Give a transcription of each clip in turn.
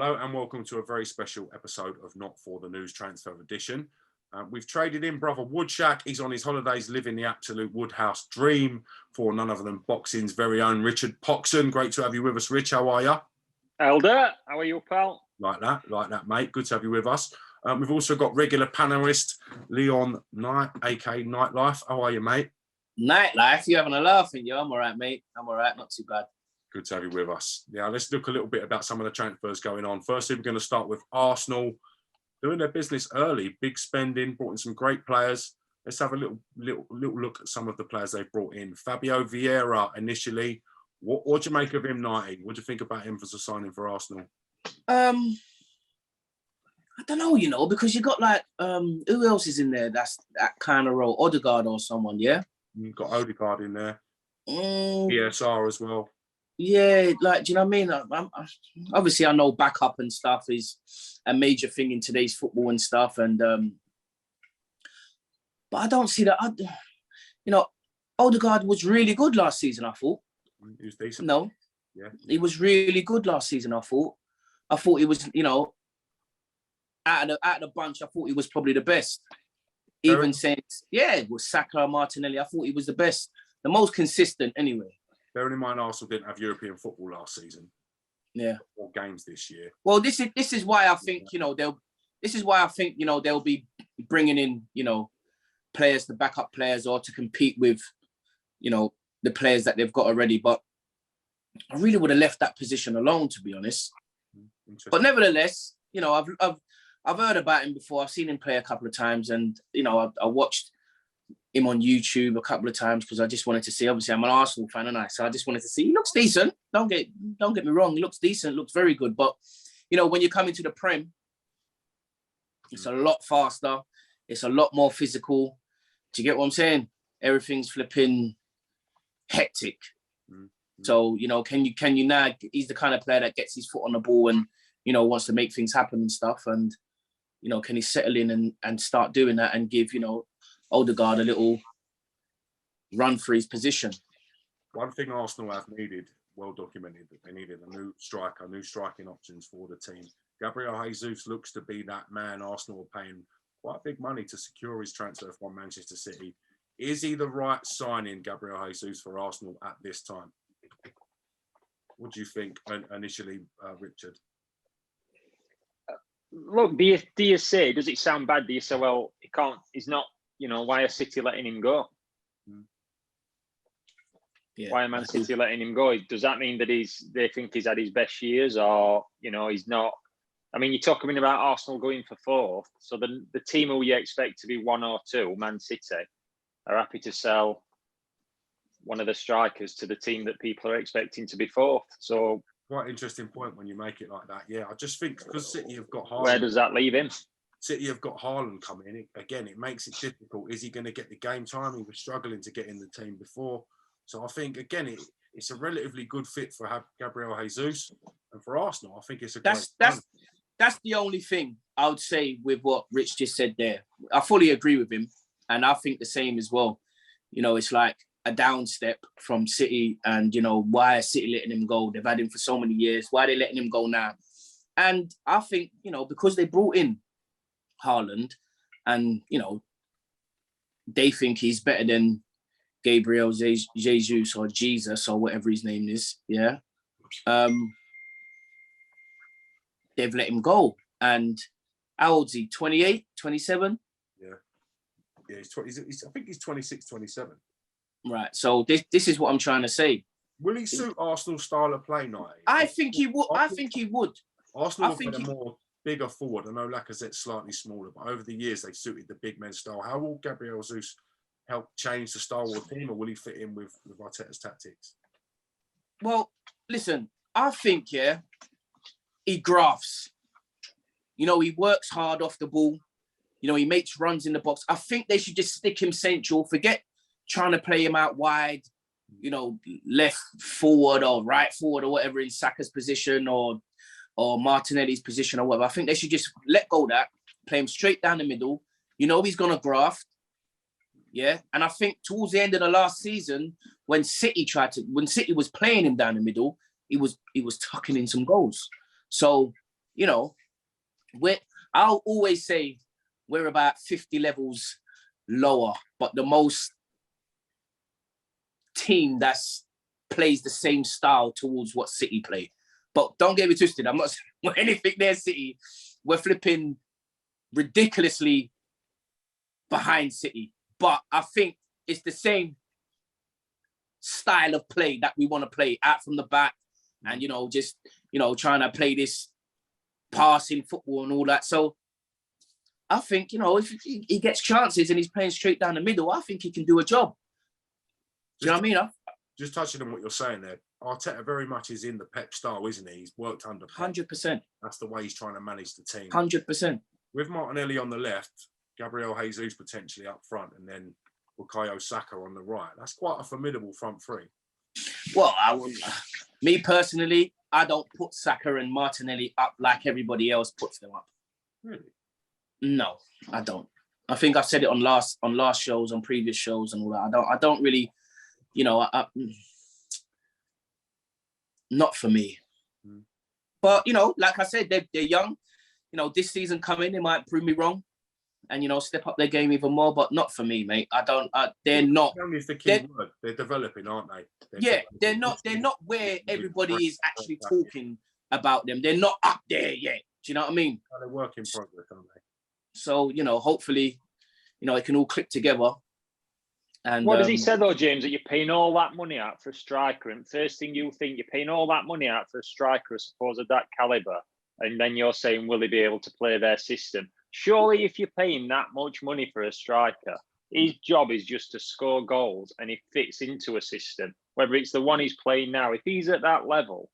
Hello and welcome to a very special episode of Not For The News Transfer Edition. We've traded in brother Woodshack. He's on his holidays living the absolute Woodhouse dream for none other than boxing's very own Richard Poxon. Great to have you with us, Rich. How are you? Elder, how are you, pal? Like that, mate. Good to have you with us. We've also got regular panelist Leon Knight, aka Nightlife. How are you, mate? Nightlife, you having a laugh in you? I'm all right, mate. I'm all right, not too bad. Good to have you with us. Yeah, let's look a little bit about some of the transfers going on. Firstly, we're going to start with Arsenal doing their business early, big spending, brought in some great players. Let's have a little look at some of the players they've brought in. Fabio Vieira initially. What do you make of him, 90? What do you think about him as a signing for Arsenal? I don't know, because you got like who else is in there? That's that kind of role, Odegaard or someone, yeah. You've got Odegaard in there. PSR as well. Yeah, like, do you know what I mean? Obviously, I know backup and stuff is a major thing in today's football and stuff, and but I don't see that. Odegaard was really good last season. I thought he was decent. No, yeah, he was really good last season. I thought he was, out of the bunch, I thought he was probably the best. Even since, it was Saka, Martinelli. I thought he was the best, the most consistent, anyway. Bearing in mind, Arsenal didn't have European football last season. Yeah. 4 games this year. Well, this is why I think they'll be bringing in players, the backup players, or to compete with the players that they've got already. But I really would have left that position alone, to be honest. But nevertheless, I've heard about him before. I've seen him play a couple of times, and I watched him on YouTube a couple of times because I just wanted to see. Obviously, I'm an Arsenal fan, and so I just wanted to see. He looks decent. Don't get me wrong. He looks decent. Looks very good. But when you come into the Prem, it's a lot faster. It's a lot more physical. Do you get what I'm saying? Everything's flipping hectic. Mm-hmm. So can you now? He's the kind of player that gets his foot on the ball and wants to make things happen and stuff. And can he settle in and start doing that and give Odegaard a little run for his position? One thing Arsenal have needed, well documented, that they needed a new striker, new striking options for the team. Gabriel Jesus looks to be that man. Arsenal are paying quite big money to secure his transfer from Manchester City. Is he the right signing, Gabriel Jesus, for Arsenal at this time? What do you think initially, Richard? Look, do you say, does it sound bad? Do you say, well, he's not, why are City letting him go? Yeah, why are Man City letting him go? Does that mean that they think he's had his best years, or, he's not? I mean, you're talking about Arsenal going for 4th. So the team who you expect to be 1 or 2, Man City, are happy to sell one of the strikers to the team that people are expecting to be 4th. So quite interesting point when you make it like that. Yeah, I just think because City have got Haaland. Where does that leave him? City have got Haaland coming in. Again, it makes it difficult. Is he going to get the game time? He was struggling to get in the team before. So I think, again, it's a relatively good fit for Gabriel Jesus. And for Arsenal, I think it's a That's the only thing I would say with what Rich just said there. I fully agree with him. And I think the same as well. It's like a down step from City, and why is City letting him go? They've had him for so many years. Why are they letting him go now? And I think because they brought in Haaland, and they think he's better than Gabriel Jesus or Jesus or whatever his name is. Yeah, they've let him go. And how old is he? 28, 27? Yeah, he's 20. I think he's 26, 27. Right. So this is what I'm trying to say. Will he suit Arsenal's style of play, Night? I think he would. I think he would. Arsenal have had a more bigger forward. I know Lacazette's slightly smaller, but over the years they've suited the big men style. How will Gabriel Jesus help change the style of the team, or will he fit in with Arteta's tactics? Well, listen, I think he grafts. He works hard off the ball. He makes runs in the box. I think they should just stick him central. Forget trying to play him out wide, left forward or right forward or whatever in Saka's position or Martinelli's position or whatever. I think they should just let go of that, play him straight down the middle. He's going to graft. Yeah. And I think towards the end of the last season, when City was playing him down the middle, he was tucking in some goals. So you know, I'll always say we're about 50 levels lower, but the most team that's plays the same style towards what City play. But don't get me twisted. I'm not saying anything there, City. We're flipping ridiculously behind City. But I think it's the same style of play that we want to play out from the back and, you know, just, you know, trying to play this passing football and all that. So I think, you know, if he gets chances and he's playing straight down the middle, I think he can do a job. Do you know what I mean? Just touching on what you're saying there, Arteta very much is in the Pep style, isn't he? He's worked under Pep. 100%. That's the way he's trying to manage the team. 100%. With Martinelli on the left, Gabriel Jesus potentially up front, and then Bukayo Saka on the right. That's quite a formidable front three. Well, me personally, I don't put Saka and Martinelli up like everybody else puts them up. Really? No, I don't. I think I've said it on last shows, on previous shows, and all that. I don't really, you know, not for me. But you know, like I said, they're young. You know, this season coming, they might prove me wrong, and you know, step up their game even more. But not for me, mate. They're not. Is the key word. They're developing, aren't they? They're not where everybody is actually talking about them. They're not up there yet. Do you know what I mean? They're work in progress, aren't they? So you know, hopefully, you know, it can all click together. And what does he say though, James? That you're paying all that money out for a striker, and first thing you think, you're paying all that money out for a striker, I suppose, of that caliber, and then you're saying, will he be able to play their system? Surely, if you're paying that much money for a striker, his job is just to score goals, and he fits into a system. Whether it's the one he's playing now, if he's at that level,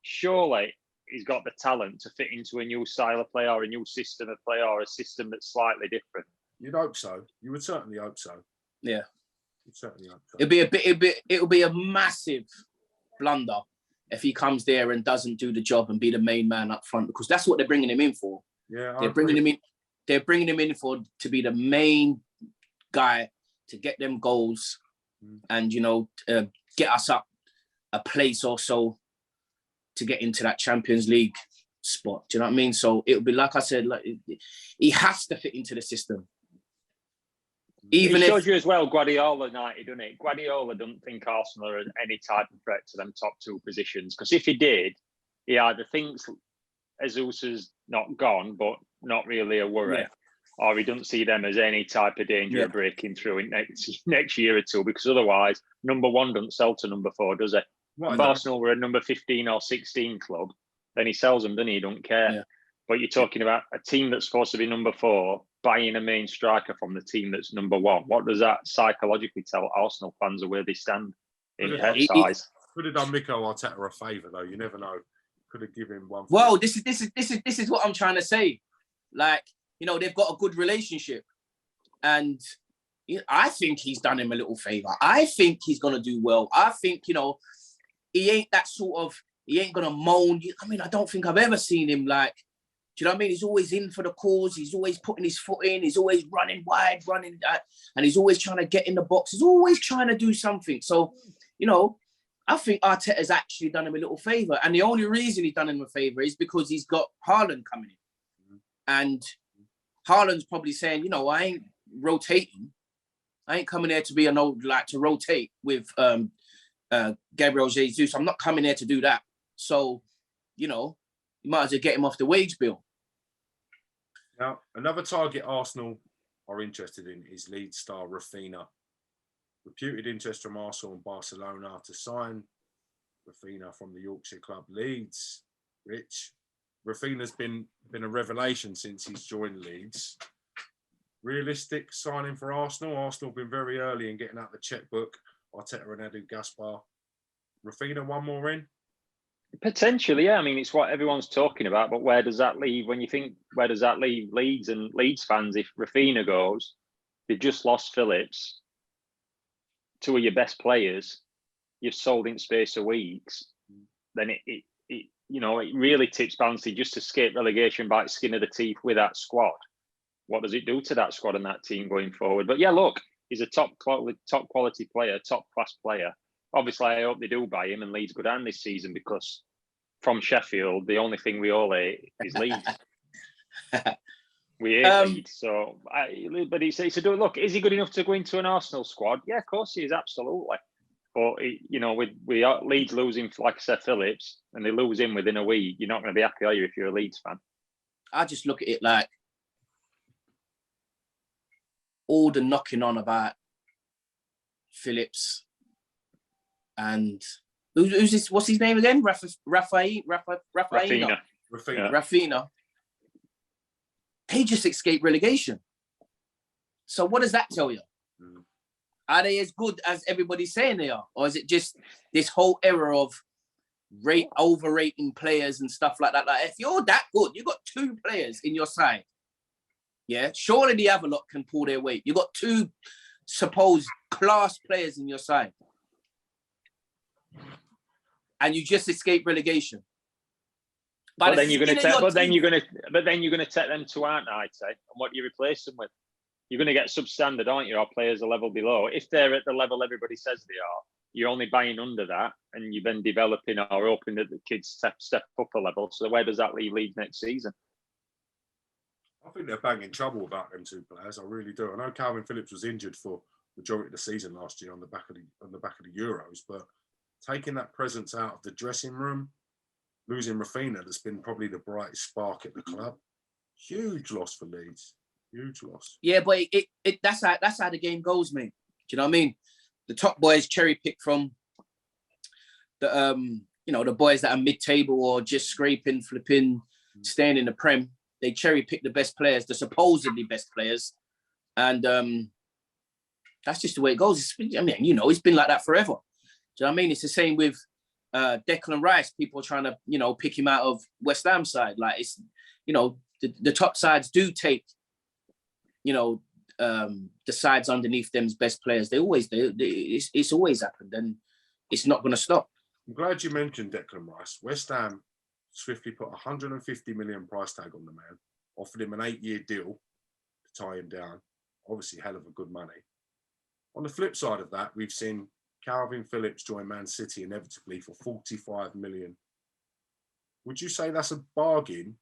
surely he's got the talent to fit into a new style of play or a new system of play or a system that's slightly different. You'd hope so. You would certainly hope so. Yeah, you'd certainly hope so. It'll be a massive blunder if he comes there and doesn't do the job and be the main man up front, because that's what they're bringing him in for. Yeah, they're bringing him in. They're bringing him in to be the main guy to get them goals, and you know, get us up a place or so to get into that Champions League spot. Do you know what I mean? So it'll be like I said, like he has to fit into the system. Even it shows you as well, Guardiola 90, doesn't it? Guardiola don't think Arsenal are any type of threat to them top two positions. Because if he did, he either thinks Jesus is not gone, but not really a worry, or he doesn't see them as any type of danger of breaking through in next year or two. Because otherwise, number one doesn't sell to number four, does it? If Arsenal were a number 15 or 16 club, then he sells them, doesn't he? He don't care. Yeah. But you're talking about a team that's supposed to be number four buying a main striker from the team that's number one. What does that psychologically tell Arsenal fans of where they stand in Pep's eyes? Could have done Mikel Arteta a favour though. You never know. Could have given him one. Well, this is what I'm trying to say. Like, you know, they've got a good relationship, and you know, I think he's done him a little favour. I think he's gonna do well. I think, you know, he ain't that sort of. He ain't gonna moan. I mean, I don't think I've ever seen him like. Do you know what I mean? He's always in for the cause. He's always putting his foot in. He's always running wide, and he's always trying to get in the box. He's always trying to do something. So, you know, I think Arteta's actually done him a little favour. And the only reason he's done him a favour is because he's got Haaland coming in. And Haaland's probably saying, you know, I ain't rotating. I ain't coming here to be to rotate with Gabriel Jesus. I'm not coming here to do that. So, you know, you might as well get him off the wage bill. Now, another target Arsenal are interested in is Leeds star Rafinha. Reputed interest from Arsenal and Barcelona to sign Rafinha from the Yorkshire club Leeds. Rich, Rafinha's been a revelation since he's joined Leeds. Realistic signing for Arsenal. Arsenal have been very early in getting out the checkbook. Arteta and Edu Gaspar. Rafinha, one more in? Potentially, yeah. I mean, it's what everyone's talking about, but where does that leave? When you think, where does that leave Leeds and Leeds fans if Rafinha goes? They've just lost Phillips, two of your best players. You've sold in space of weeks. Then it you know, it really tips Bouncy just to escape relegation by the skin of the teeth with that squad. What does it do to that squad and that team going forward? But yeah, look, he's a top quality player, top class player. Obviously, I hope they do buy him and Leeds go down this season because from Sheffield, the only thing we all hate is Leeds. We hate Leeds. So, but he said, look, is he good enough to go into an Arsenal squad? Yeah, of course he is, absolutely. But, with Leeds losing, like I said, Phillips, and they lose him within a week, you're not going to be happy, are you, if you're a Leeds fan? I just look at it like all the knocking on about Phillips and who's this? What's his name again? Rafinha. They just escaped relegation. So what does that tell you? Are they as good as everybody's saying they are? Or is it just this whole era of overrating players and stuff like that? Like, if you're that good, you've got 2 players in your side. Yeah, surely the other lot can pull their weight. You've got 2 supposed class players in your side. And you just escape relegation. But then you're going to take them to aren't I? And what do you replace them with? You're going to get substandard, aren't you? Our players a level below. If they're at the level everybody says they are, you're only buying under that, and you're then developing or hoping that the kids step up a level. So where does that leave Leeds next season? I think they're banging trouble about them 2 players. I really do. I know Calvin Phillips was injured for the majority of the season last year on the back of the Euros, but taking that presence out of the dressing room, losing Rafinha, that's been probably the brightest spark at the club. Huge loss for Leeds. Huge loss. Yeah, but that's how the game goes, mate. Do you know what I mean? The top boys cherry pick from the the boys that are mid-table or just scraping, flipping, staying in the Prem. They cherry pick the best players, the supposedly best players, and that's just the way it goes. It's been like that forever. Do you know what I mean? It's the same with Declan Rice. People are trying to pick him out of West Ham side. Like, it's the top sides do take the sides underneath them's best players. They always do. It's always happened, and it's not going to stop. I'm glad you mentioned Declan Rice. West Ham swiftly put 150 million price tag on the man, offered him an 8-year deal to tie him down. Obviously, hell of a good money. On the flip side of that, we've seen Calvin Phillips join Man City inevitably for 45 million. Would you say that's a bargain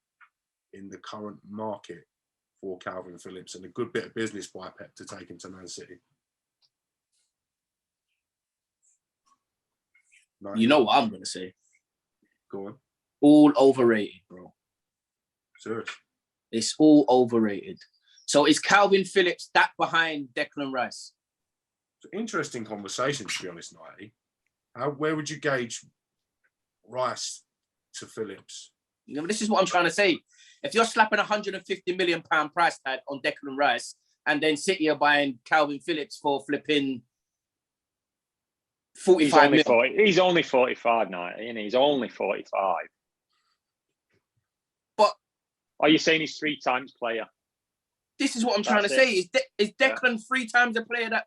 in the current market for Calvin Phillips and a good bit of business by Pep to take him to Man City? No. You know what I'm going to say? Go on. All overrated, bro. Serious? It's all overrated. So is Calvin Phillips that behind Declan Rice? It's an interesting conversation, to be honest, Nighty. Where would you gauge Rice to Phillips? This is what I'm trying to say. If you're slapping £150 million price tag on Declan Rice and then City are buying Calvin Phillips for flipping 45 million. He's only 45 now, and he's only 45. But are you saying he's 3 times player? This is what I'm trying to say. Is Declan 3 times the player that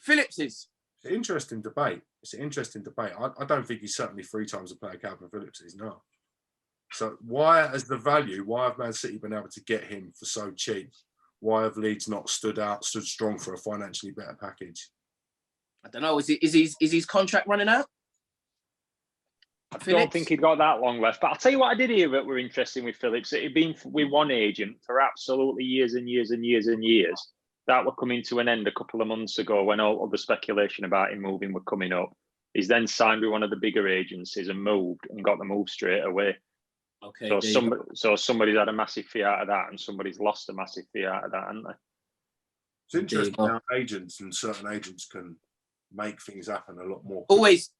Phillips is? It's an interesting debate. I don't think he's certainly 3 times the player Calvin Phillips is, no. So why have Man City been able to get him for so cheap? Why have Leeds not stood strong for a financially better package? I don't know. Is his contract running out? I don't think he'd got that long left. But I'll tell you what I did hear that were interesting with Phillips. It had been with one agent for absolutely years and years and years and years. That were coming to an end a couple of months ago when all the speculation about him moving were coming up. He's then signed with one of the bigger agencies and moved and got the move straight away. Okay. So somebody's had a massive fee out of that, and somebody's lost a massive fee out of that, haven't they? It's interesting how agents and certain agents can make things happen a lot more. Always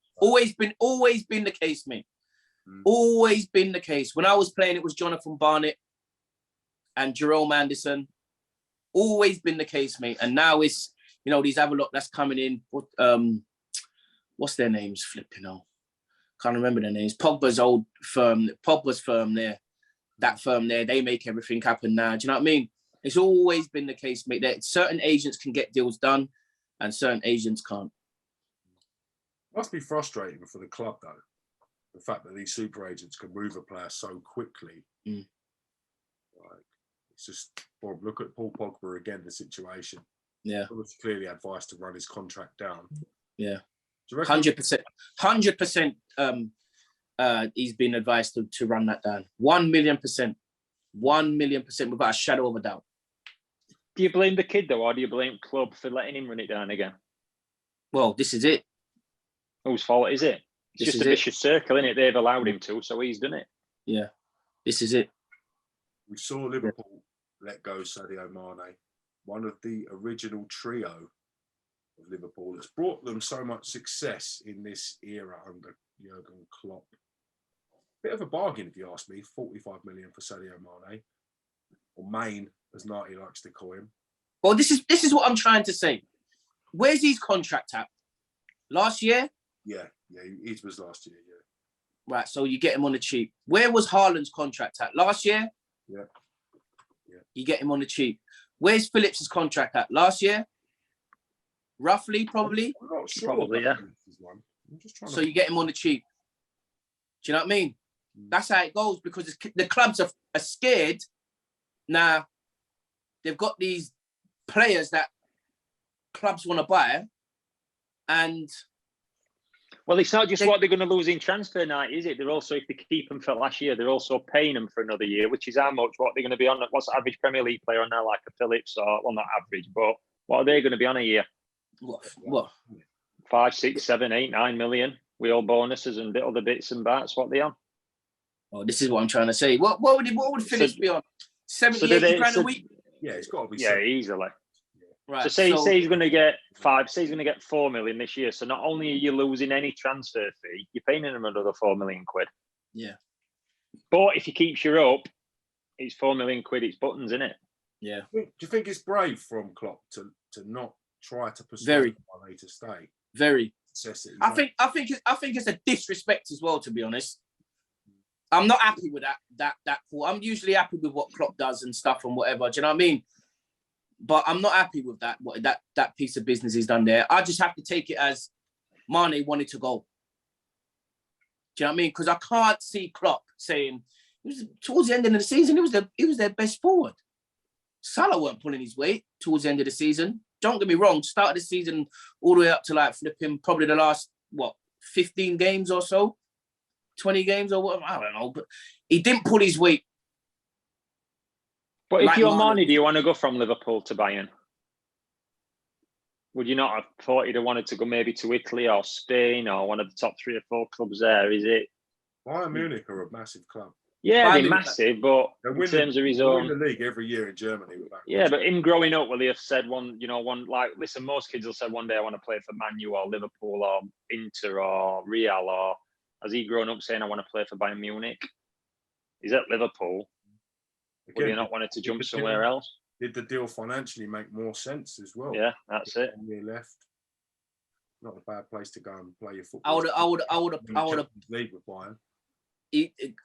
been the case, mate. Always been the case. When I was playing, it was Jonathan Barnett and Jerome Anderson. Always been the case, mate. And now it's these other lot that's coming in. What's their names? Flipping out. Can't remember their names. Pogba's old firm. Pogba's firm there. That firm there. They make everything happen now. Do you know what I mean? It's always been the case, mate. That certain agents can get deals done, and certain agents can't. Must be frustrating for the club, though, the fact that these super agents can move a player so quickly. Like, it's just, look at Paul Pogba again, the situation. Yeah. He was clearly advised to run his contract down. Yeah. 100%. he's been advised to run that down. 1,000,000%. 1,000,000% without a shadow of a doubt. Do you blame the kid though, or do you blame club for letting him run it down again? Well, this is it. Whose fault is it? It's just a vicious circle, isn't it? They've allowed him to, so he's done it. Yeah, this is it. We saw Liverpool let go Sadio Mane, one of the original trio of Liverpool that's brought them so much success in this era under Jurgen Klopp. Bit of a bargain, if you ask me. 45 million for Sadio Mane, or Maine, as Narty likes to call him. Well, this is what I'm trying to say. Where's his contract at? Last year? Yeah, it was last year. Yeah. Right, so you get him on the cheap. Where was Haaland's contract at? Last year? Yeah. You get him on the cheap. Where's Phillips' contract at? Last year? Roughly, probably? I'm not sure. Probably, yeah. I'm just trying so you get him on the cheap. Do you know what I mean? That's how it goes, because the clubs are scared. Now, they've got these players that clubs want to buy, and well, it's not just what they're going to lose in transfer night, is it? They're also, if they keep them for last year, they're also paying them for another year, which is how much, what they're going to be on. What's the average Premier League player on now, like a Phillips, or, well, not average, but what are they going to be on a year? What? 5, 6, 7, 8, 9 million with all bonuses and other bits and bats. What are they on? Oh, this is what I'm trying to say. What would Phillips be on? 70, 80 grand a week? Yeah, it's got to be. Yeah, easily. Right. So say he's going to get 5, say he's going to get 4 million this year. So not only are you losing any transfer fee, you're paying him another 4 million quid. Yeah. But if he keeps you up, it's 4 million quid. It's buttons, isn't it? Yeah. Do you think it's brave from Klopp to not try to persuade Mane to stay? Very. I think it's a disrespect as well, to be honest. I'm not happy with that call. I'm usually happy with what Klopp does and stuff and whatever. Do you know what I mean? But I'm not happy with that piece of business he's done there. I just have to take it as Mane wanted to go. Do you know what I mean? Because I can't see Klopp saying, towards the end of the season, he was their best forward. Salah weren't pulling his weight towards the end of the season. Don't get me wrong, started the season all the way up to like flipping probably the last, 15 games or so? 20 games or whatever, I don't know. But he didn't pull his weight. But if you're Mane, do you want to go from Liverpool to Bayern? Would you not have thought he'd have wanted to go maybe to Italy or Spain or one of the top 3 or 4 clubs there? Is it? Bayern Munich are a massive club. Yeah, they're massive, but in terms of his own, win the league every year in Germany. Yeah, but him growing up, will he have said listen, most kids will say one day I want to play for Man U or Liverpool or Inter or Real, or has he grown up saying I want to play for Bayern Munich? He's at Liverpool. Would he not wanted to jump somewhere else? Did the deal financially make more sense as well? Yeah, that's it. 1 year left. Not a bad place to go and play your football. I would have. League with Bayern.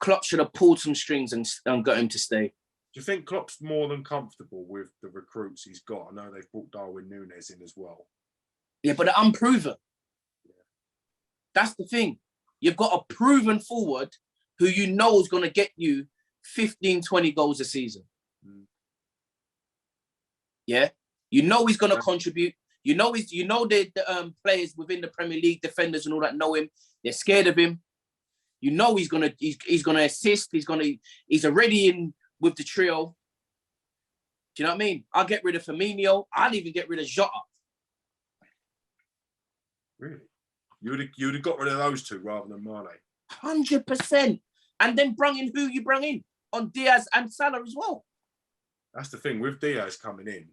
Klopp should have pulled some strings and got him to stay. Do you think Klopp's more than comfortable with the recruits he's got? I know they've brought Darwin Núñez in as well. Yeah, but they're unproven. Yeah. That's the thing. You've got a proven forward who you know is going to get you 15, 20 goals a season. Yeah? You know he's going to contribute. You know the players within the Premier League, defenders and all that know him. They're scared of him. You know he's gonna assist. He's already in with the trio. Do you know what I mean? I'll get rid of Firmino. I'll even get rid of Jota. Really? You'd have got rid of those two rather than Mane. 100%. And then bring in who you bring in on Diaz and Salah as well. That's the thing with Diaz coming in.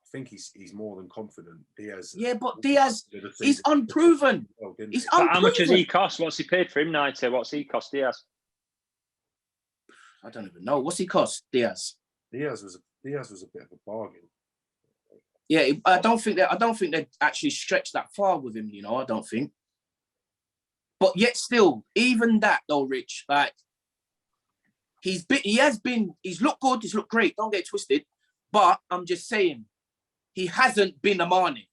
I think he's more than confident. Diaz. Yeah, but Diaz, he's unproven. He's unproven. How much has he cost? What's he paid for him, 90? What's he cost, Diaz? I don't even know. What's he cost, Diaz? Diaz was a bit of a bargain. Yeah, I don't think they actually stretched that far with him. I don't think. But yet, still, even that though, Rich, like he's looked good. He's looked great. Don't get it twisted. But I'm just saying. He hasn't been a Mane.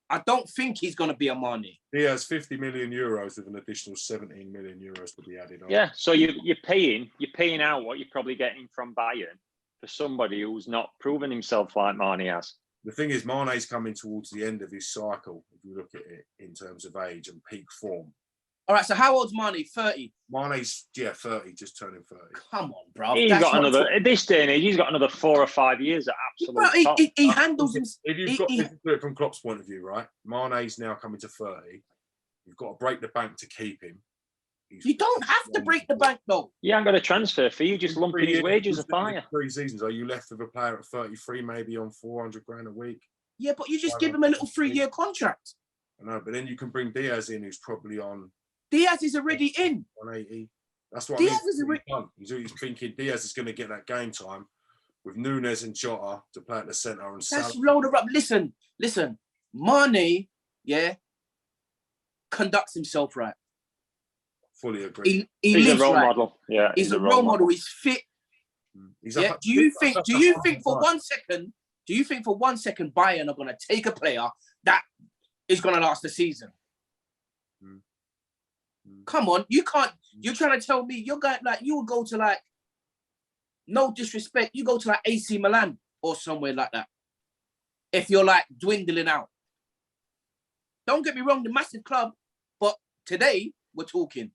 I don't think he's going to be a Mane. He has 50 million euros with an additional 17 million euros to be added on. Yeah, so you're paying out what you're probably getting from Bayern for somebody who's not proven himself like Mane has. The thing is, Mane's coming towards the end of his cycle, if you look at it in terms of age and peak form. All right, so how old's Mane? 30? Mane's, 30, just turning 30. Come on, bro. He's got another, at this day and age, he's got another 4 or 5 years at absolute top. He handles him. If you've got to do it from Klopp's point of view, right? Mane's now coming to 30. You've got to break the bank to keep him. You don't have to break the bank, though. You ain't got a transfer fee. You just lumping his wages a fire. 3 seasons. Are you left with a player at 33, maybe on 400 grand a week? Yeah, but you just give him a little 3-year contract. I know, but then you can bring Diaz in, who's probably on. Diaz is already in. 180. That's what Diaz I mean. is already. He's thinking Diaz is going to get that game time with Nunes and Jota to play at the centre and That's loaded up. Listen. Mane, conducts himself right. Fully agree. He's a role model. Yeah, he's a role model. He's fit. Do you think for 1 second? Do you think for 1 second Bayern are going to take a player that is going to last the season? Come on, you can't. You're trying to tell me you're going you would go to no disrespect, you go to AC Milan or somewhere like that. If you're dwindling out, don't get me wrong, the massive club, but today we're talking.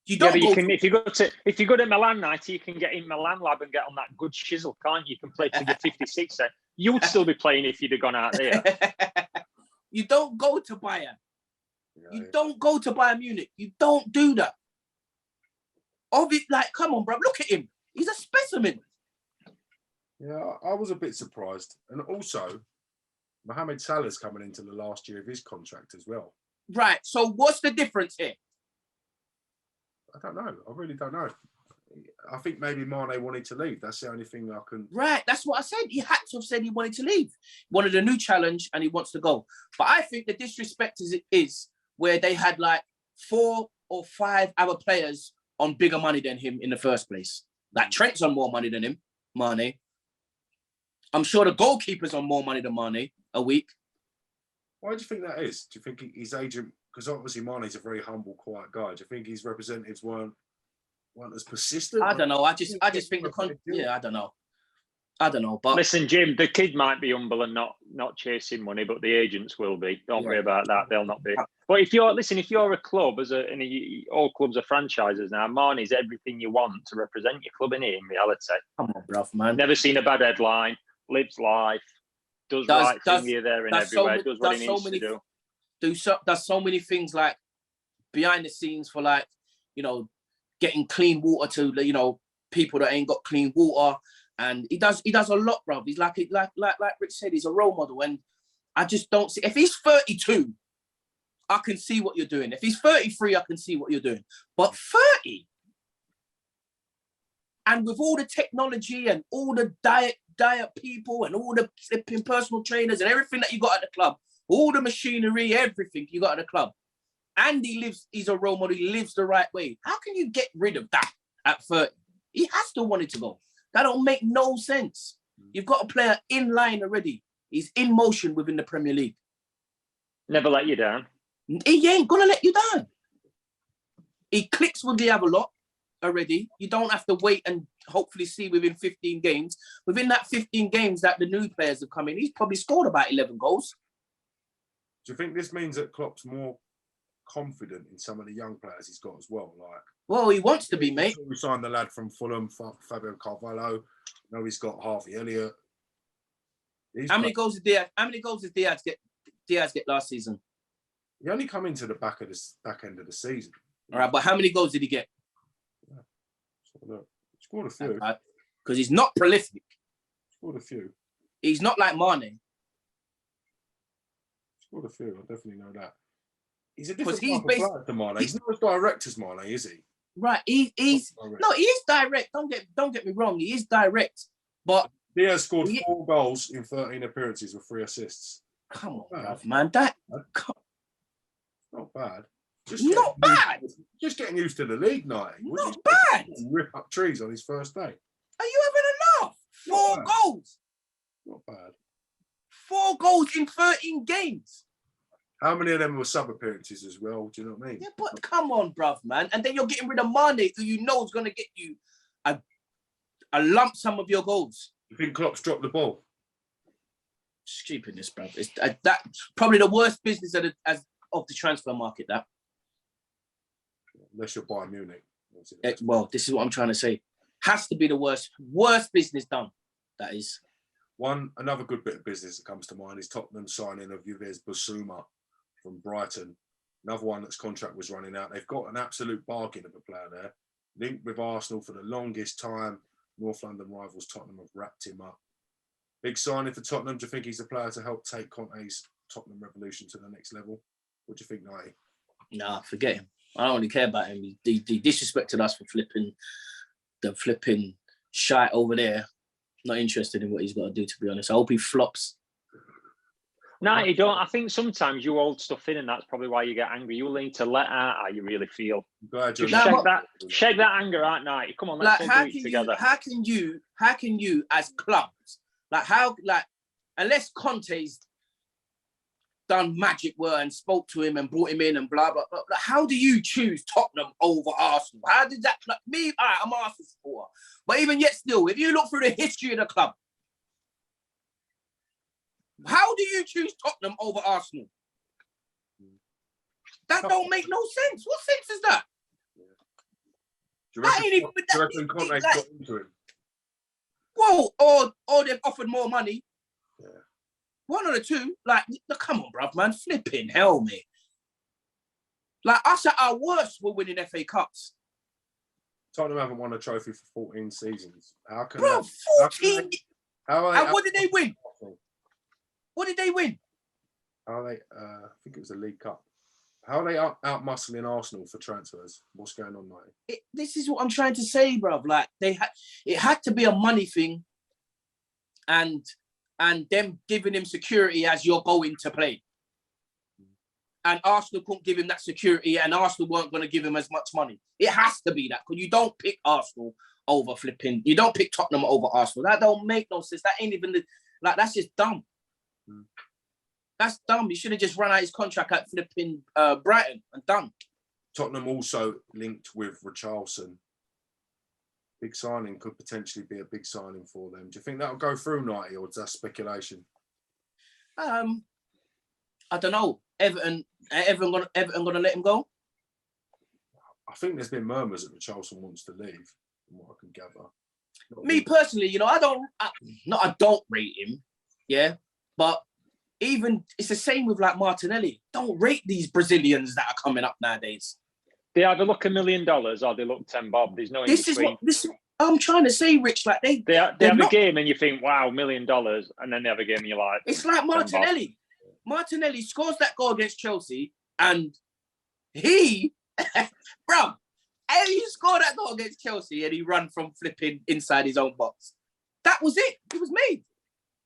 You don't. Yeah, but if you go to Milan night, you can get in Milan lab and get on that good shizzle, can't you? You can play to the 56. Then you would still be playing if you'd have gone out there. You don't go to Bayern. You don't go to Bayern Munich. You don't do that. Come on, bro. Look at him. He's a specimen. Yeah, I was a bit surprised. And also, Mohamed Salah's coming into the last year of his contract as well. Right. So what's the difference here? I don't know. I really don't know. I think maybe Mane wanted to leave. That's the only thing I can. Right. That's what I said. He had to have said he wanted to leave. Wanted a new challenge and he wants to go. But I think the disrespect is where they had 4 or 5 other players on bigger money than him in the first place. Trent's on more money than him, Mane. I'm sure the goalkeeper's on more money than Mane a week. Why do you think that is? Do you think his agent, because obviously Mane's a very humble, quiet guy. Do you think his representatives weren't as persistent? I don't know. I just think I don't know. I don't know. But listen, Jim, the kid might be humble and not chasing money, but the agents will be. Don't worry about that. They'll not be. But if you're a club, all clubs are franchises now. Mane's everything you want to represent your club in reality. Come on, bruv, man. Never seen a bad headline. Lives life. Does right thing here, there, and everywhere. Does what he needs to do. Does so many things behind the scenes for getting clean water to people that ain't got clean water. And he does a lot, bro. He's like Rich said, he's a role model. And I just don't see, if he's 32, I can see what you're doing. If he's 33, I can see what you're doing. But 30, and with all the technology and all the diet people and all the flipping personal trainers and everything that you got at the club, all the machinery, everything you got at the club, and he's a role model, he lives the right way. How can you get rid of that at 30? He has to want it to go. That don't make no sense. You've got a player in line already. He's in motion within the Premier League. Never let you down. He ain't gonna let you down. He clicks with the other lot already. You don't have to wait and hopefully see within 15 games. Within that 15 games that the new players have come in, he's probably scored about 11 goals. Do you think this means that Klopp's more confident in some of the young players he's got as well? Well, he wants to be, mate. We signed the lad from Fulham, Fabio Carvalho. Now he's got Harvey Elliott. How many goals did Diaz get last season? He only come into the back end of the season. All right, but how many goals did he get? Yeah. So he scored a few. Because he's not prolific. Scored a few. He's not like Mane. Scored a few. I definitely know that. He's a different type of player to Mane. He's not as direct as Mane, is he? Right. He is direct. Don't get me wrong. He is direct. But Diaz scored 4 goals in 13 appearances with 3 assists. Come on, bruv, man. Not bad. Just getting used to the league night. Not bad. Rip up trees on his first day. Are you having a laugh? 4 goals. Not bad. 4 goals in 13 games. How many of them were sub appearances as well? Do you know what I mean? Yeah, but come on, bruv, man. And then you're getting rid of Mane, who you know is going to get you a lump sum of your goals. You think Klopp's dropped the ball? Stupidness, bruv. It's that probably the worst business of the transfer market. That Unless you're Bayern Munich. Well, this is what I'm trying to say. Has to be the worst business done. That is. Another good bit of business that comes to mind is Tottenham signing of Yves Bissouma from Brighton. Another one that's contract was running out. They've got an absolute bargain of a player there. Linked with Arsenal for the longest time. North London rivals Tottenham have wrapped him up. Big signing for Tottenham. Do you think he's a player to help take Conte's Tottenham revolution to the next level? What do you think, Nighty? Nah, forget him. I don't really care about him. He disrespected us for flipping shite over there. Not interested in what he's got to do, to be honest. I hope he flops. No, you don't. I think sometimes you hold stuff in, and that's probably why you get angry. You need to let out how you really feel. Just shake that anger out, Nighty. Come on, let's all do it together. How can you, as clubs, unless Conte's done magic word and spoke to him and brought him in and blah blah blah. How do you choose Tottenham over Arsenal? How did that? Me, I'm an Arsenal supporter, but even yet, still, if you look through the history of the club, how do you choose Tottenham over Arsenal? That don't make no sense. What sense is that? Do you reckon Conte got into him? Well, or they've offered more money. Yeah. One of the two. Come on, bruv, man. Flipping hell, mate. Us at our worst, we're winning FA Cups. Tottenham haven't won a trophy for 14 seasons. How can 14? And what did they win? What did they win? How are they? I think it was a League Cup. How are they out-muscling Arsenal for transfers? What's going on, mate? This is what I'm trying to say, bruv. It had to be a money thing, and them giving him security as you're going to play. And Arsenal couldn't give him that security, and Arsenal weren't going to give him as much money. It has to be that, because you don't pick Arsenal over flipping. You don't pick Tottenham over Arsenal. That don't make no sense. That ain't even that's just dumb. That's dumb. He should have just run out his contract at flipping Brighton and done. Tottenham also linked with Richarlison. Big signing, could potentially be a big signing for them. Do you think that'll go through, Nighty, or is that speculation? I don't know. Everton gonna let him go? I think there's been murmurs that Richarlison wants to leave, from what I can gather. Me personally, I don't rate him, yeah, but even it's the same with Martinelli. Don't rate these Brazilians that are coming up nowadays. They either look $1 million or they look 10 bob. There's no in between. This is I'm trying to say, Rich. They have a game and you think, wow, $1 million, and then they have a game and you're like, it's like Martinelli. Martinelli scores that goal against Chelsea, and he scored that goal against Chelsea, and he ran from flipping inside his own box. That was it. It was made.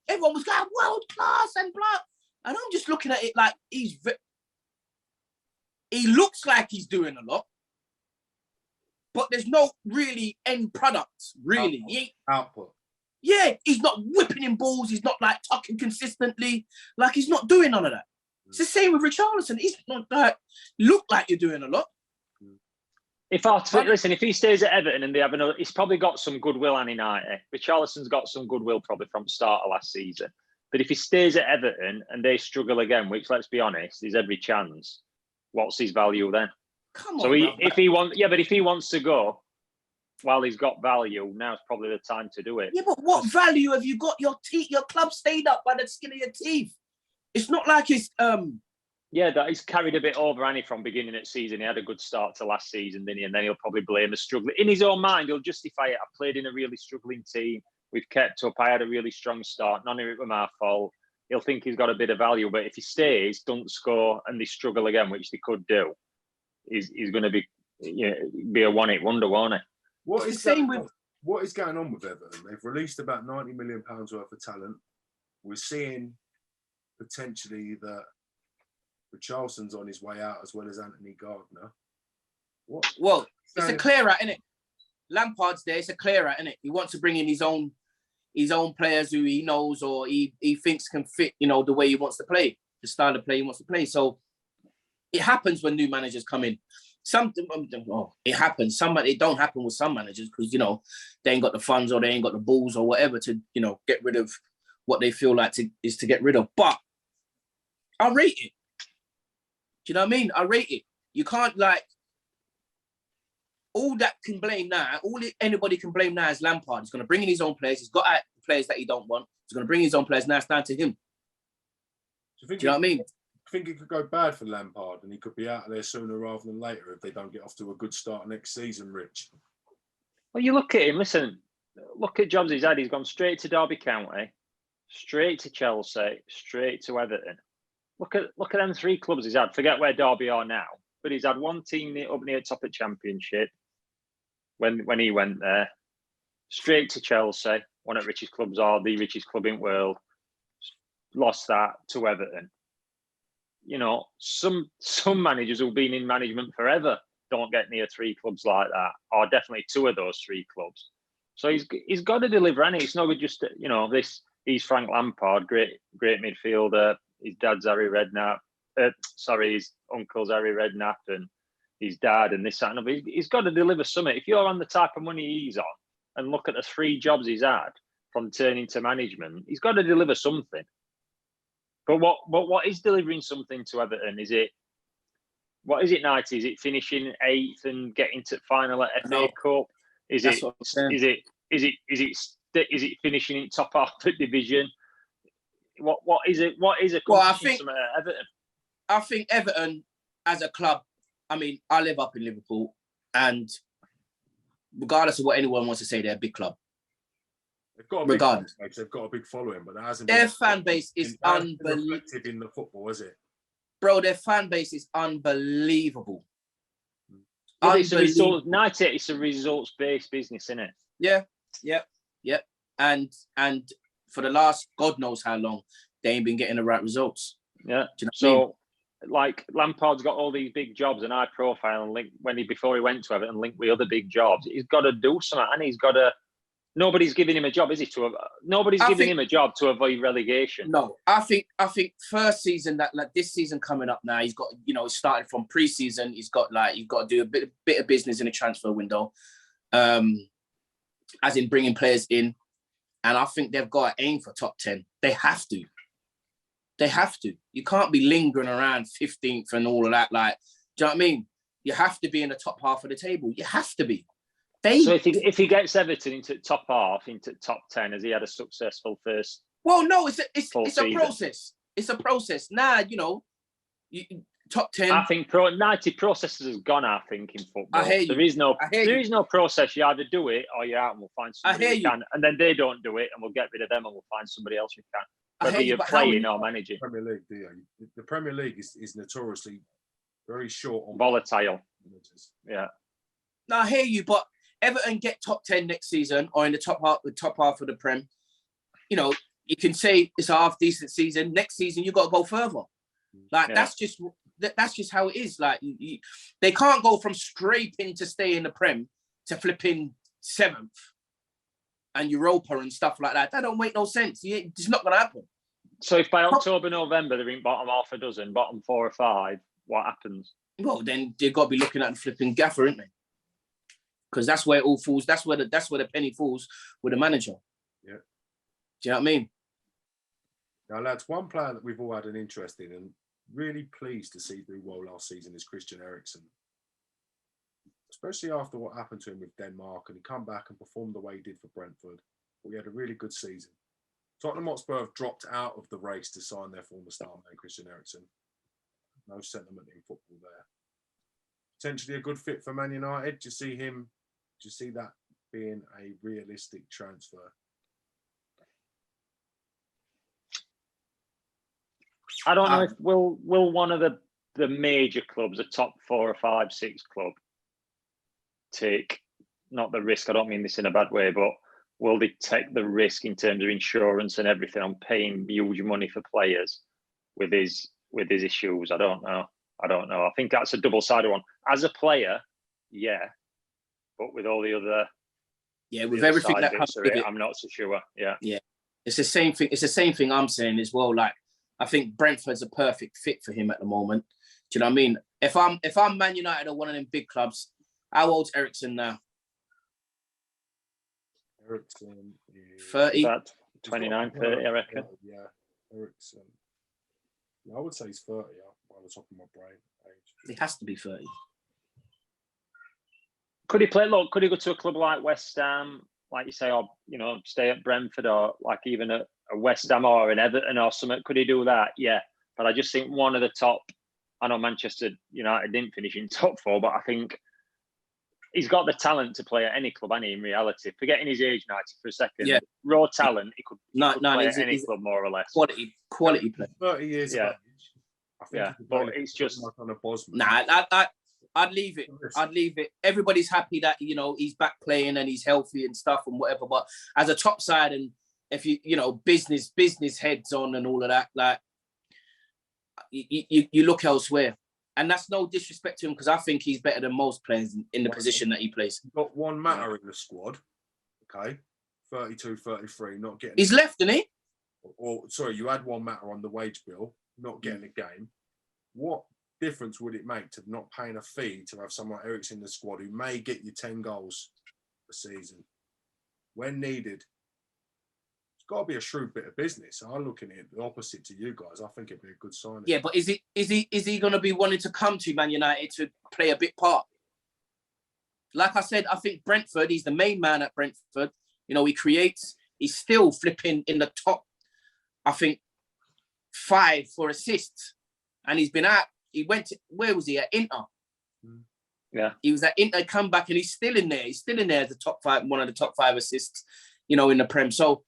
Everyone was going world class and blah. And I'm just looking at it like he looks like he's doing a lot, but there's no really end product, really. Output. Yeah, he's not whipping in balls. He's not tucking consistently. He's not doing none of that. It's the same with Richarlison. He's not look like you're doing a lot. If he stays at Everton and they have another, he's probably got some goodwill on United. Richarlison's got some goodwill probably from the start of last season. But if he stays at Everton and they struggle again, which let's be honest, there's every chance, what's his value then? Come on. So if he wants to go while he's got value, now's probably the time to do it. Yeah, but what value have you got? Your club stayed up by the skin of your teeth. It's not like it's Yeah, that he's carried a bit over Annie from beginning of the season. He had a good start to last season, didn't he? And then he'll probably blame the struggling. In his own mind, he'll justify it. I played in a really struggling team. We've kept up. I had a really strong start. None of it was my fault. He'll think he's got a bit of value. But if he stays, don't score, and they struggle again, which they could do, he's going to be a one-hit wonder, won't he? What is going on with Everton? They've released about £90 million worth of talent. We're seeing potentially that Richarlison's on his way out, as well as Anthony Gardner. Well, it's a clear out, isn't it? Lampard's there. It's a clear out, isn't it? He wants to bring in his own players who he knows or he thinks can fit, the way he wants to play, the style of play he wants to play. So it happens when new managers come in. It happens. It don't happen with some managers because they ain't got the funds or they ain't got the balls or whatever to get rid of what they feel like is to get rid of. But I rate it. Do you know what I mean? I rate it. You can't all that can blame now, anybody can blame now is Lampard. He's going to bring in his own players. He's got out players that he don't want. He's going to bring his own players. Now it's down to him. Do you know what I mean? I think it could go bad for Lampard and he could be out of there sooner rather than later if they don't get off to a good start next season, Rich. Well, you look at him, listen, look at jobs he's had. He's gone straight to Derby County, straight to Chelsea, straight to Everton. Look at them 3 clubs he's had. Forget where Derby are now, but he's had one team up near the top of Championship when he went there. Straight to Chelsea, one of the richest clubs or the richest club in the world. Lost that to Everton. You know, some managers who've been in management forever don't get near 3 clubs like that, or definitely 2 of those 3 clubs. So he's got to deliver, and it's not just, you know, he's Frank Lampard, great midfielder. His dad's Harry Redknapp. His uncle's Harry Redknapp, and his dad, and this, that, and other. He's got to deliver something. If you're on the type of money he's on, and look at the 3 jobs he's had from turning to management, he's got to deliver something. But what is delivering something to Everton? What is it, 90? Is it finishing 8th and getting to final at FA Cup? Is it finishing in top half of the division? What is it? What is a competition at Everton? I think Everton as a club, I mean, I live up in Liverpool, and regardless of what anyone wants to say, they're a big club. They've got a big following, but that hasn't. Their fan base is unbelievable in the football, is it? Bro, their fan base is unbelievable. It's a results-based business, isn't it? Yeah. And for the last God knows how long, they ain't been getting the right results. Yeah. Do you know what I mean? Like Lampard's got all these big jobs and high profile, and before he went to Everton, linked with other big jobs. He's got to do something, and he's got to. Nobody's giving him a job, is he? Nobody's giving him a job to avoid relegation. No, I think first season that like this season coming up now, he's got, you know, started from pre-season. He's got you've got to do a bit of business in the transfer window, as in bringing players in, and I think they've got to aim for top 10. They have to. You can't be lingering around 15th and all of that. Like, do you know what I mean? You have to be in the top half of the table. You have to be. So if he gets Everton into top half, into top 10, has he had a successful first? Well, no, it's a process. It's a process. Now, you know, top 10. I think 90 processes has gone. I think in football, I hear you. There is no process. You either do it or you're out, and we'll find somebody who can. And then they don't do it, and we'll get rid of them, and we'll find somebody else who can. Whether you're playing or managing. Premier League, do you? The Premier League is notoriously very short on volatile. Yeah. No, I hear you, but Everton get top 10 next season or in the top half of the Prem. You know, you can say it's a half decent season. Next season, you've got to go further. Like that's just how it is. Like they can't go from scraping to stay in the Prem to flipping 7th and Europa and stuff like that. That don't make no sense. It's not going to happen. So if by October, November they're in bottom half a dozen, bottom 4 or 5, what happens? Well, then they've got to be looking at the flipping gaffer, isn't they? Because that's where it all falls. That's where the penny falls with the manager. Yeah. Do you know what I mean? Now, lads, one player that we've all had an interest in and really pleased to see do well last season is Christian Eriksen. Especially after what happened to him with Denmark, and he come back and performed the way he did for Brentford. But we had a really good season. Tottenham Hotspur have dropped out of the race to sign their former star man, Christian Eriksen. No sentiment in football there. Potentially a good fit for Man United. Do you see that being a realistic transfer? I don't know if will one of the major clubs, a top 4 or 5, 6 club, take not the risk. I don't mean this in a bad way, but will they take the risk in terms of insurance and everything on paying huge money for players with his issues? I don't know. I think that's a double-sided one. As a player, yeah, but with all the other, with everything that comes with it, I'm not so sure. Yeah, it's the same thing. It's the same thing I'm saying as well. Like I think Brentford's a perfect fit for him at the moment. Do you know what I mean? If I'm Man United or one of them big clubs, how old's Eriksen now? Eriksen is 30. About 29, 30, I reckon. Yeah, Eriksen. I would say he's 30 by the top of my brain. It has to be 30. Could he play? Look, could he go to a club like West Ham, like you say, or stay at Brentford, or like even a West Ham or an Everton or something? Could he do that? Yeah, but I just think one of the top. I know Manchester United didn't finish in top 4, but I think he's got the talent to play at any club. In reality, forgetting his age, 90 for a second, Yeah. raw talent, he could play at any he's club more or less. Quality player. 30 years of age. I think but it's just on a Bosman. Nah, I'd leave it. I'd leave it. Everybody's happy that he's back playing and he's healthy and stuff and whatever. But as a top side, and if business heads on and all of that, like you look elsewhere. And that's no disrespect to him, because I think he's better than most players in the position that he plays. Got one matter in the squad, okay? 32, 33, not getting. He's left, isn't he? Or sorry, you had one matter on the wage bill, not getting a game. What difference would it make to not paying a fee to have someone like Eriksen in the squad who may get you 10 goals a season when needed? It's got to be a shrewd bit of business. I'm looking at it the opposite to you guys. I think it'd be a good signing. Yeah, but is he going to be wanting to come to Man United to play a big part? Like I said, I think Brentford, he's the main man at Brentford. He creates. He's still flipping in the top, I think, 5 for assists. And he's been out. He went to, where was he? At Inter. Yeah. He was at Inter, come back, and he's still in there. He's still in there as the top 5, one of the top 5 assists, in the Prem. So,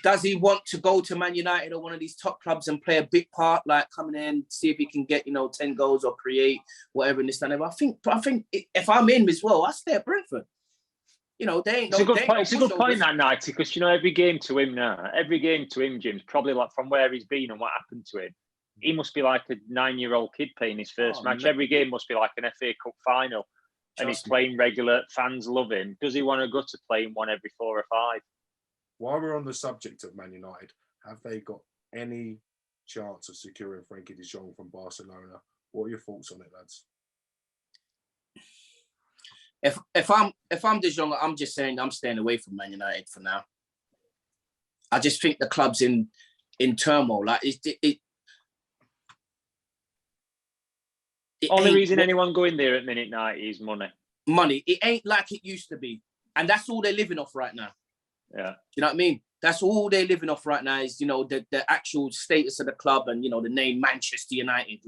does he want to go to Man United or one of these top clubs and play a big part, like coming in, see if he can get, 10 goals or create whatever in this and that? I think if I'm in as well, I stay at Brentford. They ain't It's a good point that night, because every game to him, Jim's probably like from where he's been and what happened to him. He must be like a 9-year-old kid playing his first match. Every game must be like an FA Cup final, and he's playing regular. Fans love him. Does he want to go to playing one every 4 or 5? While we're on the subject of Man United, have they got any chance of securing Frenkie de Jong from Barcelona? What are your thoughts on it, lads? If I'm De Jong, I'm just saying I'm staying away from Man United for now. I just think the club's in turmoil. Like it only reason anyone going there at minute 90 is money. Money. It ain't like it used to be, and that's all they're living off right now. Yeah, you know what I mean. That's all they're living off right now is the actual status of the club and the name Manchester United.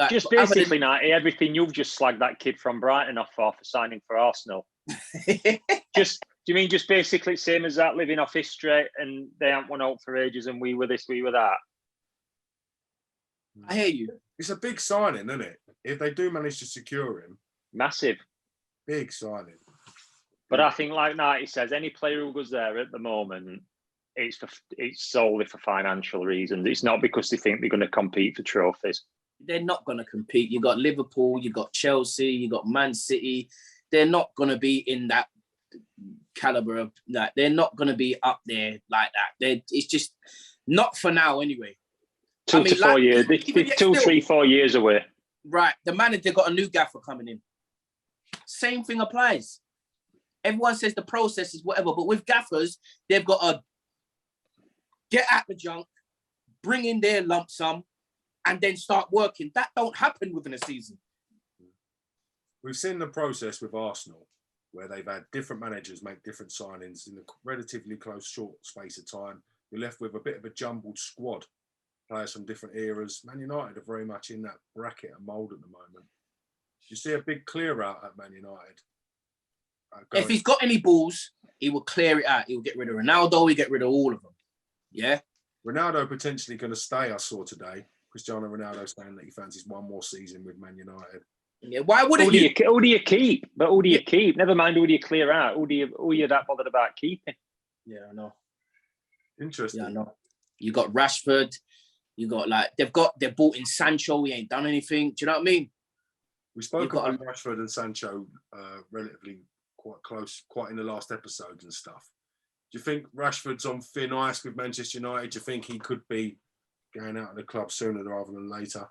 Just basically, everything you've just slagged that kid from Brighton off for signing for Arsenal. Do you mean just basically same as that, living off history, and they haven't won out for ages, and we were this, we were that? I hear you. It's a big signing, isn't it? If they do manage to secure him, massive, big signing. But I think, like Nighty says, any player who goes there at the moment, it's solely for financial reasons. It's not because they think they're going to compete for trophies. They're not going to compete. You got Liverpool, you got Chelsea, you got Man City. They're not going to be in that caliber of that. They're not going to be up there like that. It's just not for now, anyway. 2 to 4 years. They're 2, 3, 4 years away. Right. The manager got a new gaffer coming in. Same thing applies. Everyone says the process is whatever, but with gaffers, they've got to get out the junk, bring in their lump sum, and then start working. That don't happen within a season. We've seen the process with Arsenal, where they've had different managers make different signings in a relatively close, short space of time. You're left with a bit of a jumbled squad, players from different eras. Man United are very much in that bracket and mould at the moment. You see a big clear out at Man United. If he's got any balls, he will clear it out. He will get rid of Ronaldo. He'll get rid of all of them. Yeah. Ronaldo potentially going to stay. I saw today Cristiano Ronaldo saying that he fancies one more season with Man United. Yeah. Why wouldn't you? Who do you keep? But who do you keep? Never mind who do you clear out. Who are you that bothered about keeping? Yeah, I know. Interesting. Yeah, I know. You got Rashford. You got they're bought in Sancho. He ain't done anything. Do you know what I mean? We spoke about Rashford and Sancho relatively quite in the last episodes and stuff. Do you think Rashford's on thin ice with Manchester United? Do you think he could be going out of the club sooner rather than later?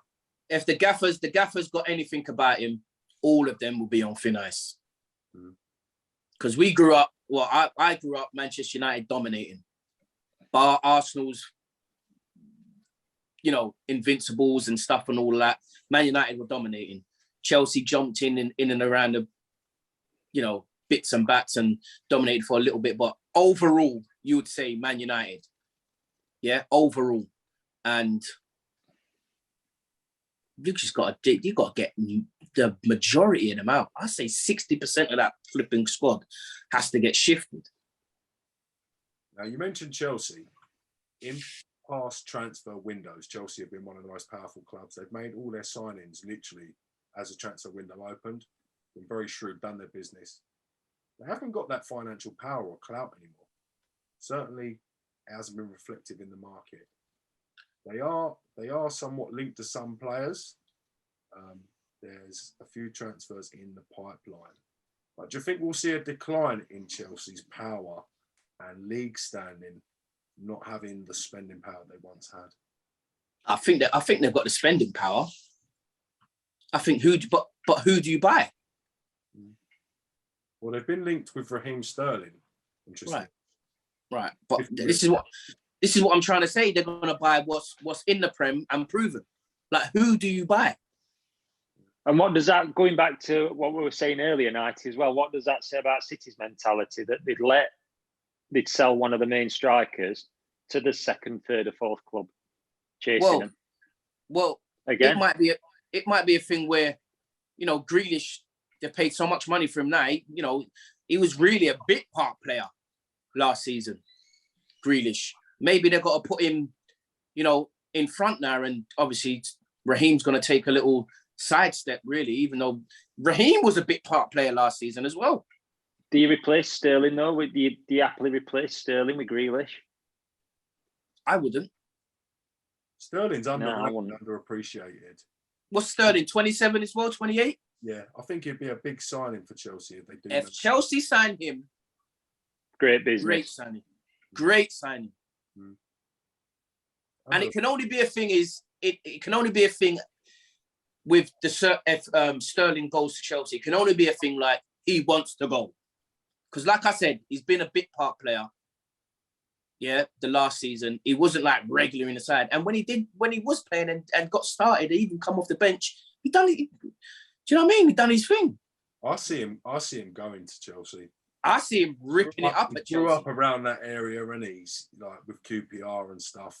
If the gaffers got anything about him, all of them will be on thin ice. Because we grew up, I grew up Manchester United dominating. Bar Arsenal's, invincibles and stuff and all that. Man United were dominating. Chelsea jumped in and around the, bits and bats and dominated for a little bit. But overall, you would say Man United. Yeah, overall. And you got to get the majority of them out. I say 60% of that flipping squad has to get shifted. Now, you mentioned Chelsea. In past transfer windows, Chelsea have been one of the most powerful clubs. They've made all their signings literally as the transfer window opened. Been very shrewd, done their business. They haven't got that financial power or clout anymore. Certainly, it hasn't been reflected in the market. They are somewhat linked to some players. There's a few transfers in the pipeline. But do you think we'll see a decline in Chelsea's power and league standing, not having the spending power they once had? I think they've got the spending power. I think who do you buy? Well, they've been linked with Raheem Sterling. Interesting. Right. But this is what I'm trying to say. They're going to buy what's in the Prem and proven. Like, who do you buy? And what does that, going back to what we were saying earlier, Nighty, as well, what does that say about City's mentality that they'd sell one of the main strikers to the second, third, or fourth club chasing them? Well, again, it might be a thing where, Grealish, they paid so much money for him now. He was really a bit part player last season. Grealish. Maybe they've got to put him, in front now, and obviously Raheem's going to take a little sidestep, really, even though Raheem was a bit part player last season as well. Do you replace Sterling, though? Do you happily replace Sterling with Grealish? I wouldn't. Sterling's underappreciated. What's Sterling, 27 as well, 28? Yeah, I think it'd be a big signing for Chelsea if they do. If Chelsea sign him, great business. Great signing. Mm. And it can only be a thing it can only be a thing with if Sterling goes to Chelsea. It can only be a thing like he wants to go. Because like I said, he's been a bit part player. Yeah, the last season. He wasn't like regular in the side. And when he was playing and got started, he even come off the bench, he done it. Do you know what I mean? He done his thing. I see him going to Chelsea. I see him ripping it up at Chelsea. Grew up around that area, and he's like with QPR and stuff.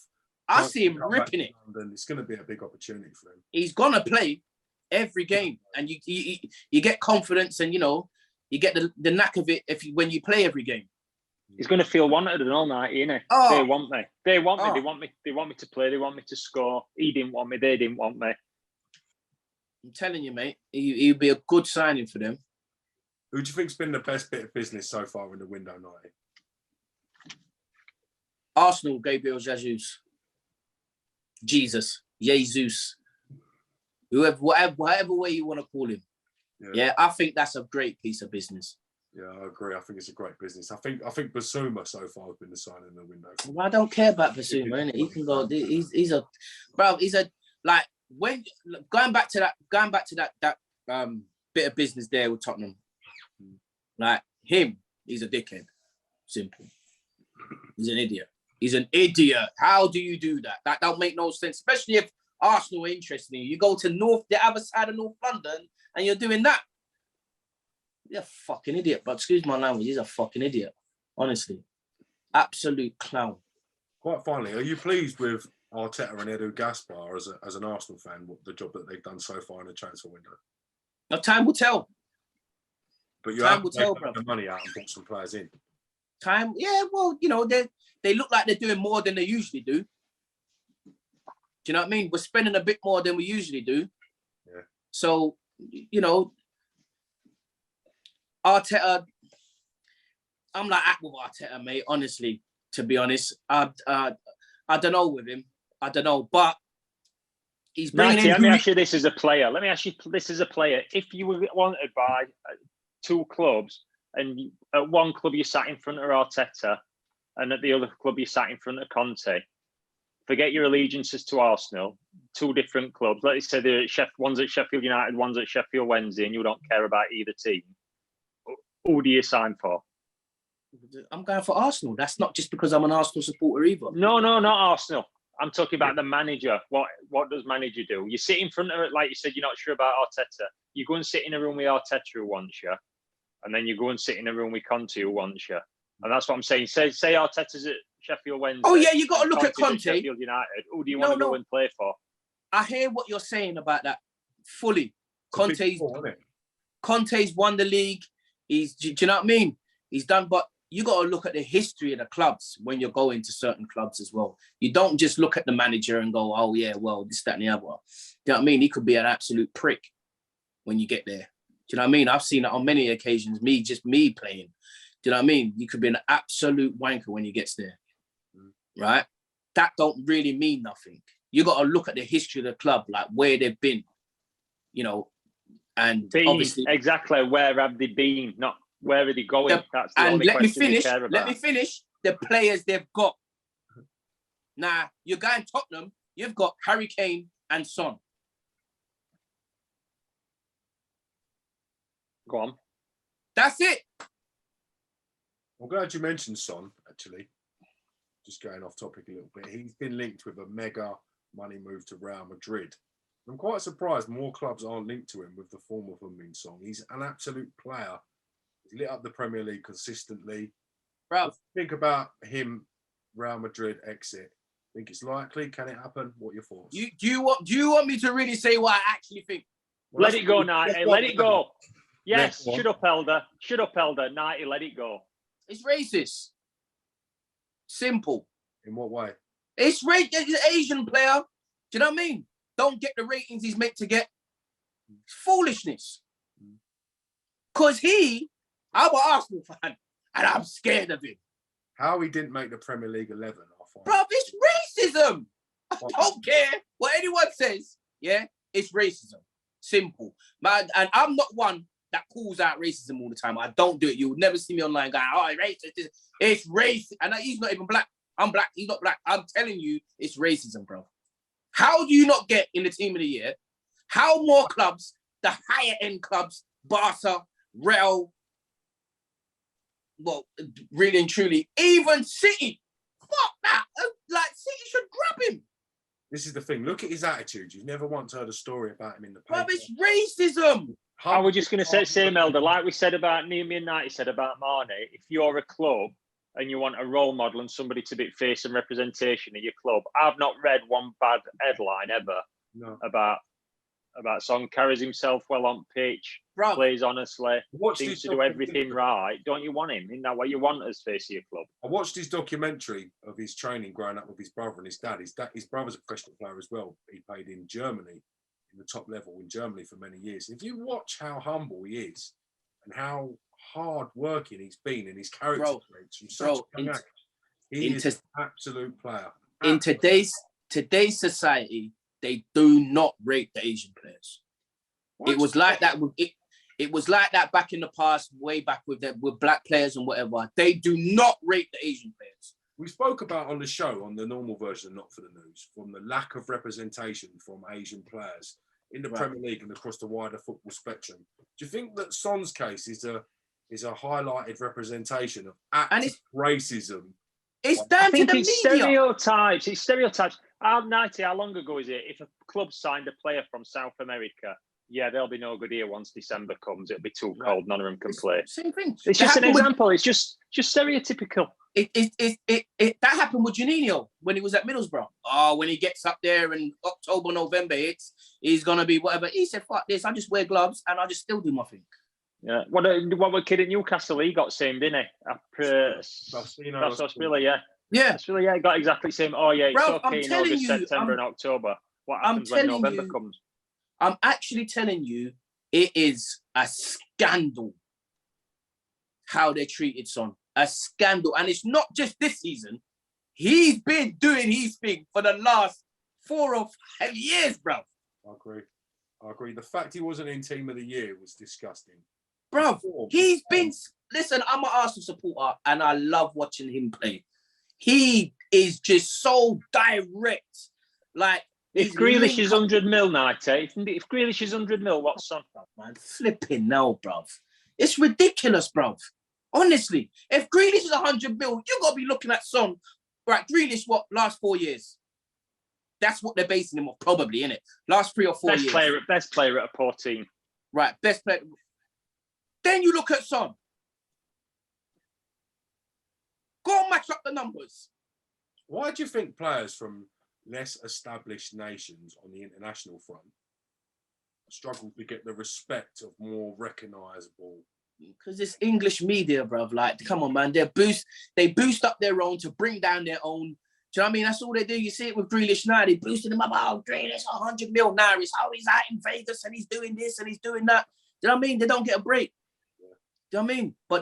I see him ripping it. London. It's going to be a big opportunity for him. He's gonna play every game, and you get confidence, and you get the knack of it when you play every game. He's going to feel wanted and all night, isn't he? Oh. They want me. They want me. They want me. They want me to play. They want me to score. He didn't want me. They didn't want me. I'm telling you, mate, he'll be a good signing for them. Who do you think's been the best bit of business so far in the window, Nighty? Arsenal, Gabriel Jesus. Whatever way you want to call him. Yeah, I think that's a great piece of business. Yeah, I agree. I think it's a great business. I think Basuma so far has been the sign in the window. Well, I don't care about Basuma, innit? He can go. He's a like when going back to that bit of business there with Tottenham. Like him, he's a dickhead. Simple. He's an idiot. He's an idiot. How do you do that? That don't make no sense, especially if Arsenal are interested in you. You go to the other side of North London, and you're doing that. You're a fucking idiot. But excuse my language, he's a fucking idiot. Honestly. Absolute clown. Quite finally, are you pleased with Arteta and Edu Gaspar as an Arsenal fan, the job that they've done so far in the transfer window? Now, time will tell. But you have to take the money out and put some players in. Time, yeah, well, they look like they're doing more than they usually do. Do you know what I mean? We're spending a bit more than we usually do. Yeah. So, Arteta, I'm like at with Arteta, mate, honestly, to be honest. I don't know with him. I don't know, but he's bringing in... Let me ask you this as a player. If you were wanted by two clubs, and at one club you sat in front of Arteta, and at the other club you sat in front of Conte, forget your allegiances to Arsenal, two different clubs. Let's say one's at Sheffield United, one's at Sheffield Wednesday, and you don't care about either team. Who do you sign for? I'm going for Arsenal. That's not just because I'm an Arsenal supporter either. No, not Arsenal. I'm talking about the manager. What does manager do? You sit in front of it, like you said, you're not sure about Arteta. You go and sit in a room with Arteta who wants you, and then you go and sit in a room with Conte who wants you. And that's what I'm saying. Say Arteta's at Sheffield Wednesday. Oh yeah, you got to look at Conte's Conte. At Sheffield United. Who do you want to go and play for? I hear what you're saying about that fully. Conte's won the league. Do you know what I mean? He's done, but you got to look at the history of the clubs when you're going to certain clubs as well. You don't just look at the manager and go, oh yeah, well, this, that, and the other. Do you know what I mean? He could be an absolute prick when you get there. Do you know what I mean? I've seen it on many occasions, me playing. Do you know what I mean? You could be an absolute wanker when he gets there, right? That don't really mean nothing. You got to look at the history of the club, like where they've been, you know, and obviously... Exactly, where have they been? Not where are they going? That's the only question we care about. Let me finish. The players they've got. Now, you're going Tottenham, you've got Harry Kane and Son. Go on. That's it. I'm glad you mentioned Son, actually. Just going off topic a little bit. He's been linked with a mega money move to Real Madrid. I'm quite surprised more clubs aren't linked to him with the form of Heung-min Son. He's an absolute player. He's lit up the Premier League consistently. Bro, think about him, Real Madrid exit. Think it's likely? Can it happen? What are your thoughts? Do you want me to really say what I actually think? Well, let it go, Nighty. Let it go. Yes, shut up, Elder. Shut up, Elder. Nighty, let it go. It's racist. Simple. In what way? It's racist. He's an Asian player. Do you know what I mean? Don't get the ratings he's meant to get. It's foolishness. Because I'm an Arsenal fan, and I'm scared of him. How he didn't make the Premier League 11, I find. Bro, it's racism. I don't care what anyone says. Yeah, it's racism. Simple. Man, and I'm not one that calls out racism all the time. I don't do it. You would never see me online going, oh, it's racist. It's racist. And he's not even black. I'm black. He's not black. I'm telling you, it's racism, bro. How do you not get in the team of the year? How more clubs, the higher end clubs, Barca, Real, well, really and truly, even City, fuck that. Like, City should grab him. This is the thing. Look at his attitude. You've never once heard a story about him in the paper. Bro, it's racism. I was just going to say, same, Elder, like we said about me and Nighty said about Mane, if you're a club and you want a role model and somebody to be face and representation of your club, I've not read one bad headline ever about Son. Carries himself well on pitch, plays honestly, seems to do everything right. Don't you want him? Isn't that what you want as face of your club? I watched his documentary of his training growing up with his brother and his dad. His brother's a professional player as well. He played in Germany, in the top level in Germany for many years. If you watch how humble he is and how hard working he's been in his character traits from such a young age, he is an absolute player. In today's society, they do not rate the Asian players. It was like that. It was like that back in the past, way back with black players and whatever. They do not rate the Asian players. We spoke about on the show, on the normal version, not for the news, from the lack of representation from Asian players in the Premier League and across the wider football spectrum. Do you think that Son's case is a highlighted representation of active racism? It's down to the media. Stereotypes. It's stereotypes. How long ago is it? If a club signed a player from South America, they'll be no good here once December comes. It'll be too cold. None of them can play. Same thing. It's just an example. It's just stereotypical. That happened with Juninho when he was at Middlesbrough. Oh, when he gets up there in October, November, he's gonna be whatever. He said, "Fuck this! I just wear gloves and I just still do my thing." Yeah. What were kid at Newcastle? He got same, didn't he? That's Australia, yeah. Australia got exactly the same. Oh yeah, it's okay in August, September, and October. What happens when November comes? I'm actually telling you, it is a scandal how they treated Son. A scandal. And it's not just this season. He's been doing his thing for the last 4 or 5 years, bro. I agree. The fact he wasn't in Team of the Year was disgusting. Bro, he's been... Listen, I'm an Arsenal supporter and I love watching him play. He is just so direct. Like, if Grealish is 100 mil, Nighty, if Grealish is 100 mil, what's Son? Man, flipping no, bruv. It's ridiculous, bruv. Honestly, if Grealish is 100 mil, you got to be looking at Son. Right, Grealish, last 4 years? That's what they're basing him off, probably, innit? Last 3 or 4 years. Best player at a poor team. Right, best player. Then you look at Son. Go and match up the numbers. Why do you think players from less established nations on the international front struggle to get the respect of more recognisable? Because it's English media, bruv. Like, come on, man. They boost up their own to bring down their own. Do you know what I mean? That's all they do. You see it with Grealish now. They boosted him up. Oh, Grealish, 100 mil now. He's out in Vegas and he's doing this and he's doing that. Do you know what I mean? They don't get a break. Yeah. Do you know what I mean? But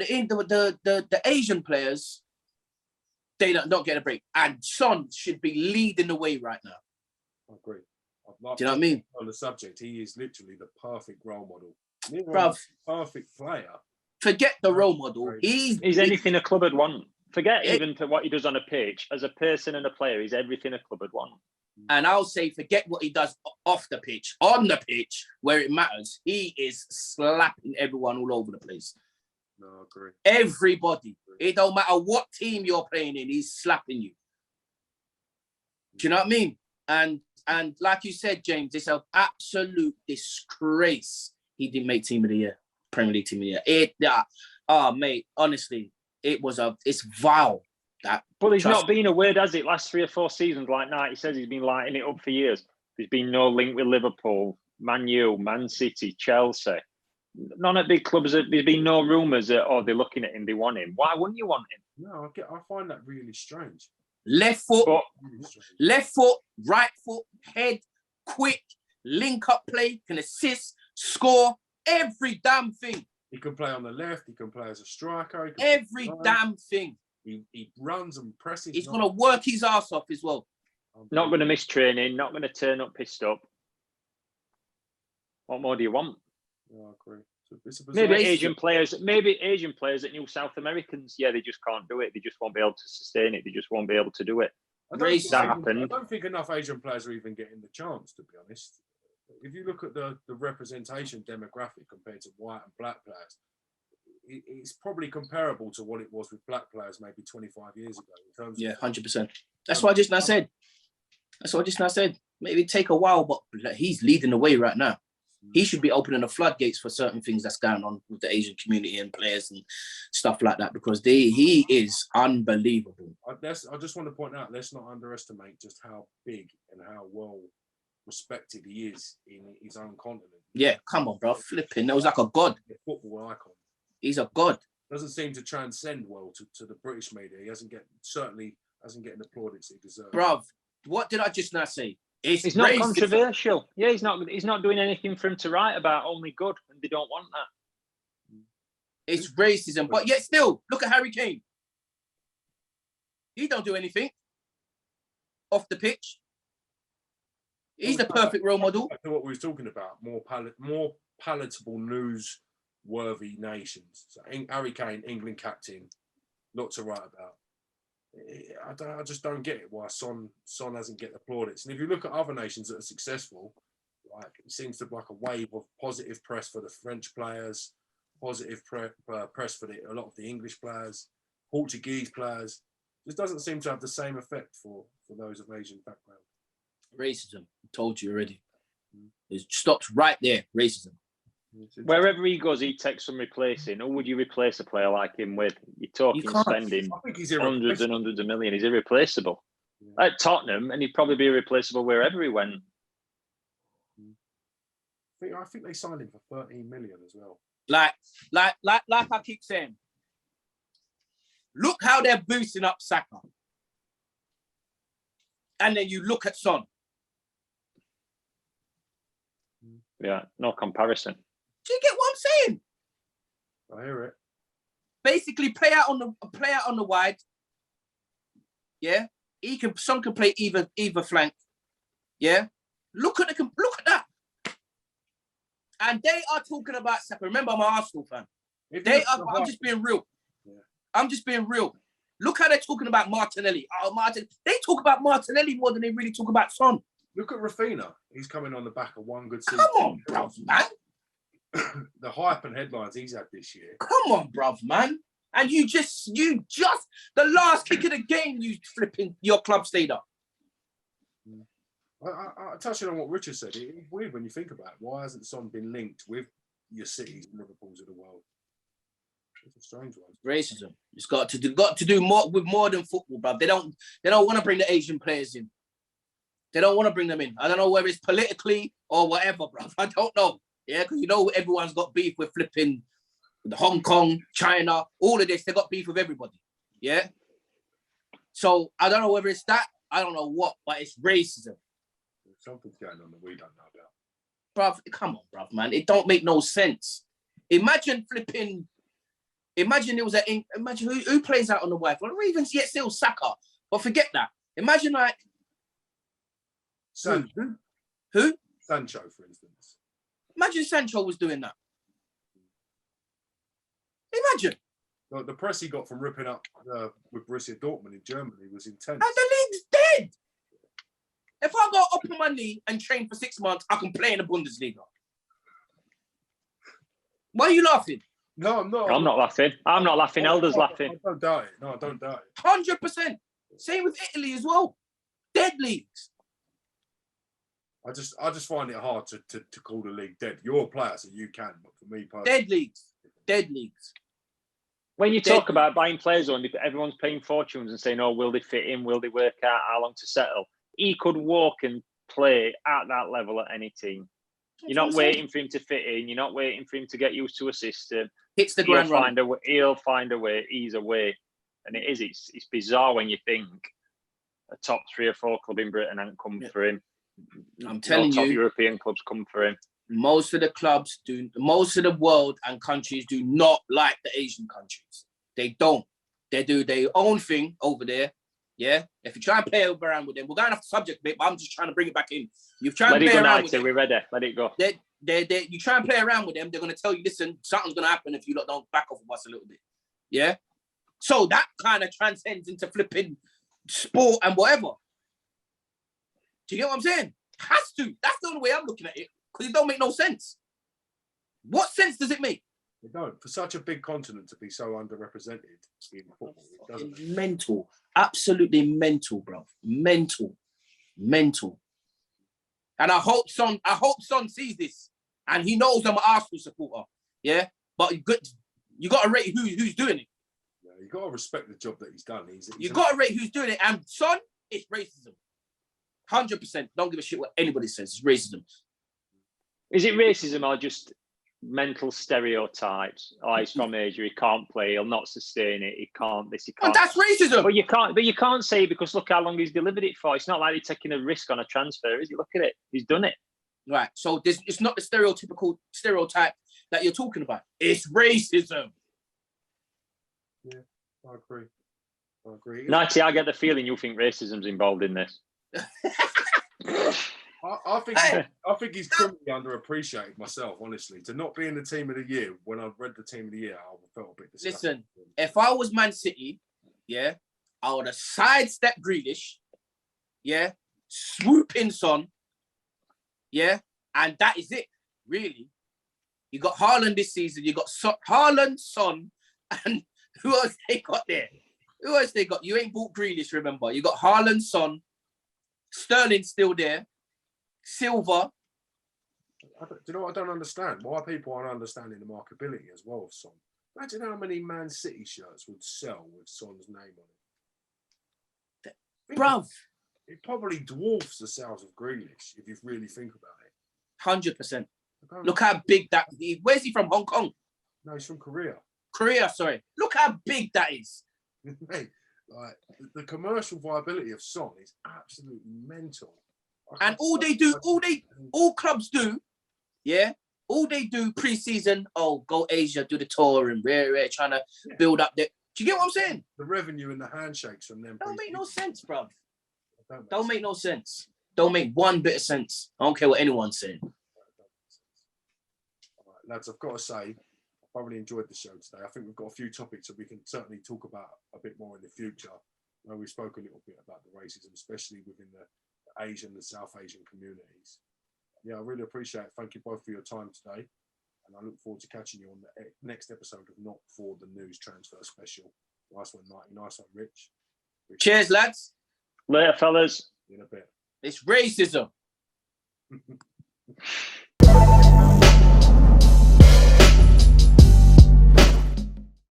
the Asian players, they don't get a break. And Son should be leading the way right now. I agree. Do you know what I mean? On the subject, he is literally the perfect role model. Bruv, perfect player. Forget the role model. He's anything a club would want. Forget even for what he does on a pitch. As a person and a player, he's everything a club would want. And I'll say, forget what he does off the pitch. On the pitch, where it matters, he is slapping everyone all over the place. No, I agree. Everybody. It don't matter what team you're playing in, he's slapping you. Do you know what I mean? And like you said, James, it's an absolute disgrace he didn't make Team of the Year, Premier League Team of the Year. Mate, honestly, it's vile. But he's not been a word, has it? Last 3 or 4 seasons, like Knight, he says he's been lighting it up for years. There's been no link with Liverpool, Man U, Man City, Chelsea. None of big clubs. There's been no rumours that, they're looking at him, they want him. Why wouldn't you want him? No, I find that really strange. Left foot, right foot, head, quick, link up play, can assist, score, every damn thing. He can play on the left. He can play as a striker. Every damn thing. He runs and presses. He's going to work his ass off as well. Not going to miss training. Not going to turn up pissed up. What more do you want? Yeah, I agree. Maybe Asian players that knew South Americans, they just can't do it. They just won't be able to sustain it. They just won't be able to do it. I don't think enough Asian players are even getting the chance, to be honest. If you look at the representation demographic compared to white and black players, it's probably comparable to what it was with black players maybe 25 years ago. In terms of 100%. That's what I just now said. Maybe take a while, but he's leading the way right now. He should be opening the floodgates for certain things that's going on with the Asian community and players and stuff like that, because he is unbelievable. I just want to point out, let's not underestimate just how big and how well respected he is in his own continent. Yeah, come on, bro. Flipping. That was like a god. A football icon. He's a god. Doesn't seem to transcend well to the British media. He certainly hasn't getting the plaudits he deserves. Bruv, what did I just now say? It's not controversial. Yeah, he's not doing anything for him to write about, only good, and they don't want that. It's racism, but yet still, look at Harry Kane. He don't do anything off the pitch. He's the perfect role model. Back to what we were talking about, more palatable, news-worthy nations. So Harry Kane, England captain, lot to write about. I just don't get it why Son hasn't get the plaudits. And if you look at other nations that are successful, like it seems to be like a wave of positive press for the French players, positive press for a lot of the English players, Portuguese players. This doesn't seem to have the same effect for those of Asian background. Racism, I told you already. It stops right there. Racism. Wherever he goes, he takes some replacing. Who would you replace a player like him with? You're talking spending hundreds and hundreds of million. He's irreplaceable. Yeah. At Tottenham, and he'd probably be irreplaceable wherever he went. I think they signed him for 13 million as well. Like I keep saying, look how they're boosting up Saka. And then you look at Son. Yeah, no comparison. Do you get what I'm saying? I hear it. Basically, play out on the wide. Yeah, Son can play either flank. Yeah, look at that. And they are talking about Saka. Remember, I'm an Arsenal fan. I'm just being real. Yeah. I'm just being real. Look how they're talking about Martinelli. They talk about Martinelli more than they really talk about Son. Look at Rafinha. He's coming on the back of one good season. Come on, bruv, man. The hype and headlines he's had this year. Come on, bruv, man. And you just the last kick of the game, you flipping your club stayed up. Touching on what Richard said, it's weird when you think about it. Why hasn't Son been linked with your cities and Liverpools of the world? It's a strange one. Racism. It's got to do more with more than football, bruv. They don't want to bring the Asian players in. They don't want to bring them in. I don't know whether it's politically or whatever, bruv. I don't know. Yeah, because you know everyone's got beef with flipping Hong Kong, China, all of this. They got beef with everybody. Yeah. So I don't know whether it's that. I don't know what, but it's racism. Something's going on that we don't know about. Bruv, come on, bruv, man. It don't make no sense. Imagine who plays out on the wife. Well, even yet still Saka. But forget that. Imagine like Sancho. Who? Sancho, for instance. Imagine Sancho was doing that. Imagine. The press he got from ripping up with Borussia Dortmund in Germany was intense. And the league's dead. If I go up on my knee and train for 6 months, I can play in the Bundesliga. Why are you laughing? No, I'm not. I'm not laughing. I'm not laughing. Elder's laughing. I don't doubt it. No, I don't doubt it. 100%. Same with Italy as well. Dead leagues. I just find it hard to call the league dead. You're a player, so you can. But for me personally, dead leagues. Dead leagues. When you talk about buying players on, everyone's paying fortunes and saying, "Oh, will they fit in? Will they work out? How long to settle?" He could walk and play at that level at any team. You're not waiting for him to fit in. You're not waiting for him to get used to a system. Hits the ground running. He'll find a way. He's a way, and it's bizarre when you think a top 3 or 4 club in Britain ain't come for him. I'm telling top you, European clubs come for him. Most of the clubs do. Most of the world and countries do not like the Asian countries. They don't. They do their own thing over there. Yeah. If you try and play around with them, we're going off the subject, mate. But I'm just trying to bring it back in. You try and play around with them. We're ready. Let it go. You try and play around with them. They're going to tell you, listen, something's going to happen if you lot don't back off of us a little bit. Yeah. So that kind of transcends into flipping sport and whatever. Do you get what I'm saying? Has to. That's the only way I'm looking at it, because it don't make no sense. What sense does it make? It don't. For such a big continent to be so underrepresented in football, it doesn't. Mental. Absolutely mental, bro. Mental. And I hope Son sees this, and he knows I'm an Arsenal supporter. Yeah, but you got to rate who's doing it. Yeah, you got to respect the job that he's done. You got to rate who's doing it, and Son, it's racism. 100%. Don't give a shit what anybody says. It's racism. Is it racism or just mental stereotypes? Oh, he's from Asia. He can't play. He'll not sustain it. He can't this. He can't. But that's racism. But you can't say, because look how long he's delivered it for. It's not like he's taking a risk on a transfer, is he? Look at it. He's done it. Right. So it's not the stereotypical stereotype that you're talking about. It's racism. Yeah, I agree. Nighty, I get the feeling you think racism's involved in this. I think he's criminally underappreciated myself, honestly. To not be in the team of the year, when I read the team of the year, I felt a bit disgusted. Listen, if I was Man City, yeah, I would have sidestepped Grealish, yeah, swoop in Son, yeah, and that is it, really. You got Haaland this season, you got Haaland, Son, and who else they got there? Who else they got? You ain't bought Grealish, remember. You got Haaland, Son, Sterling's still there, Silva. Do you know what I don't understand? Why people aren't understanding the marketability as well of Son. Imagine how many Man City shirts would sell with Son's name on it. Bruv. It probably dwarfs the sales of Grealish, if you really think about it. 100%. Look how big that is. Where's he from? Hong Kong? No, he's from Korea. Sorry. Look how big that is. Mate, like, the commercial viability of Son is absolutely mental. And all clubs do, yeah, all they do pre-season, go Asia, do the tour, and we're trying to build up the. Do you get what I'm saying? The revenue and the handshakes from them don't make no sense, bro. Don't make no sense. Don't make one bit of sense. I don't care what anyone's saying. All right, lads, I've got to say, I thoroughly enjoyed the show today. I think we've got a few topics that we can certainly talk about a bit more in the future. I know we spoke a little bit about the racism, especially within the Asian and South Asian communities. Yeah, I really appreciate it. Thank you both for your time today. And I look forward to catching you on the next episode of Not For The News Transfer Special. Nice one, Marty. Nice one, Rich. Cheers, lads. Later, fellas. In a bit. It's racism.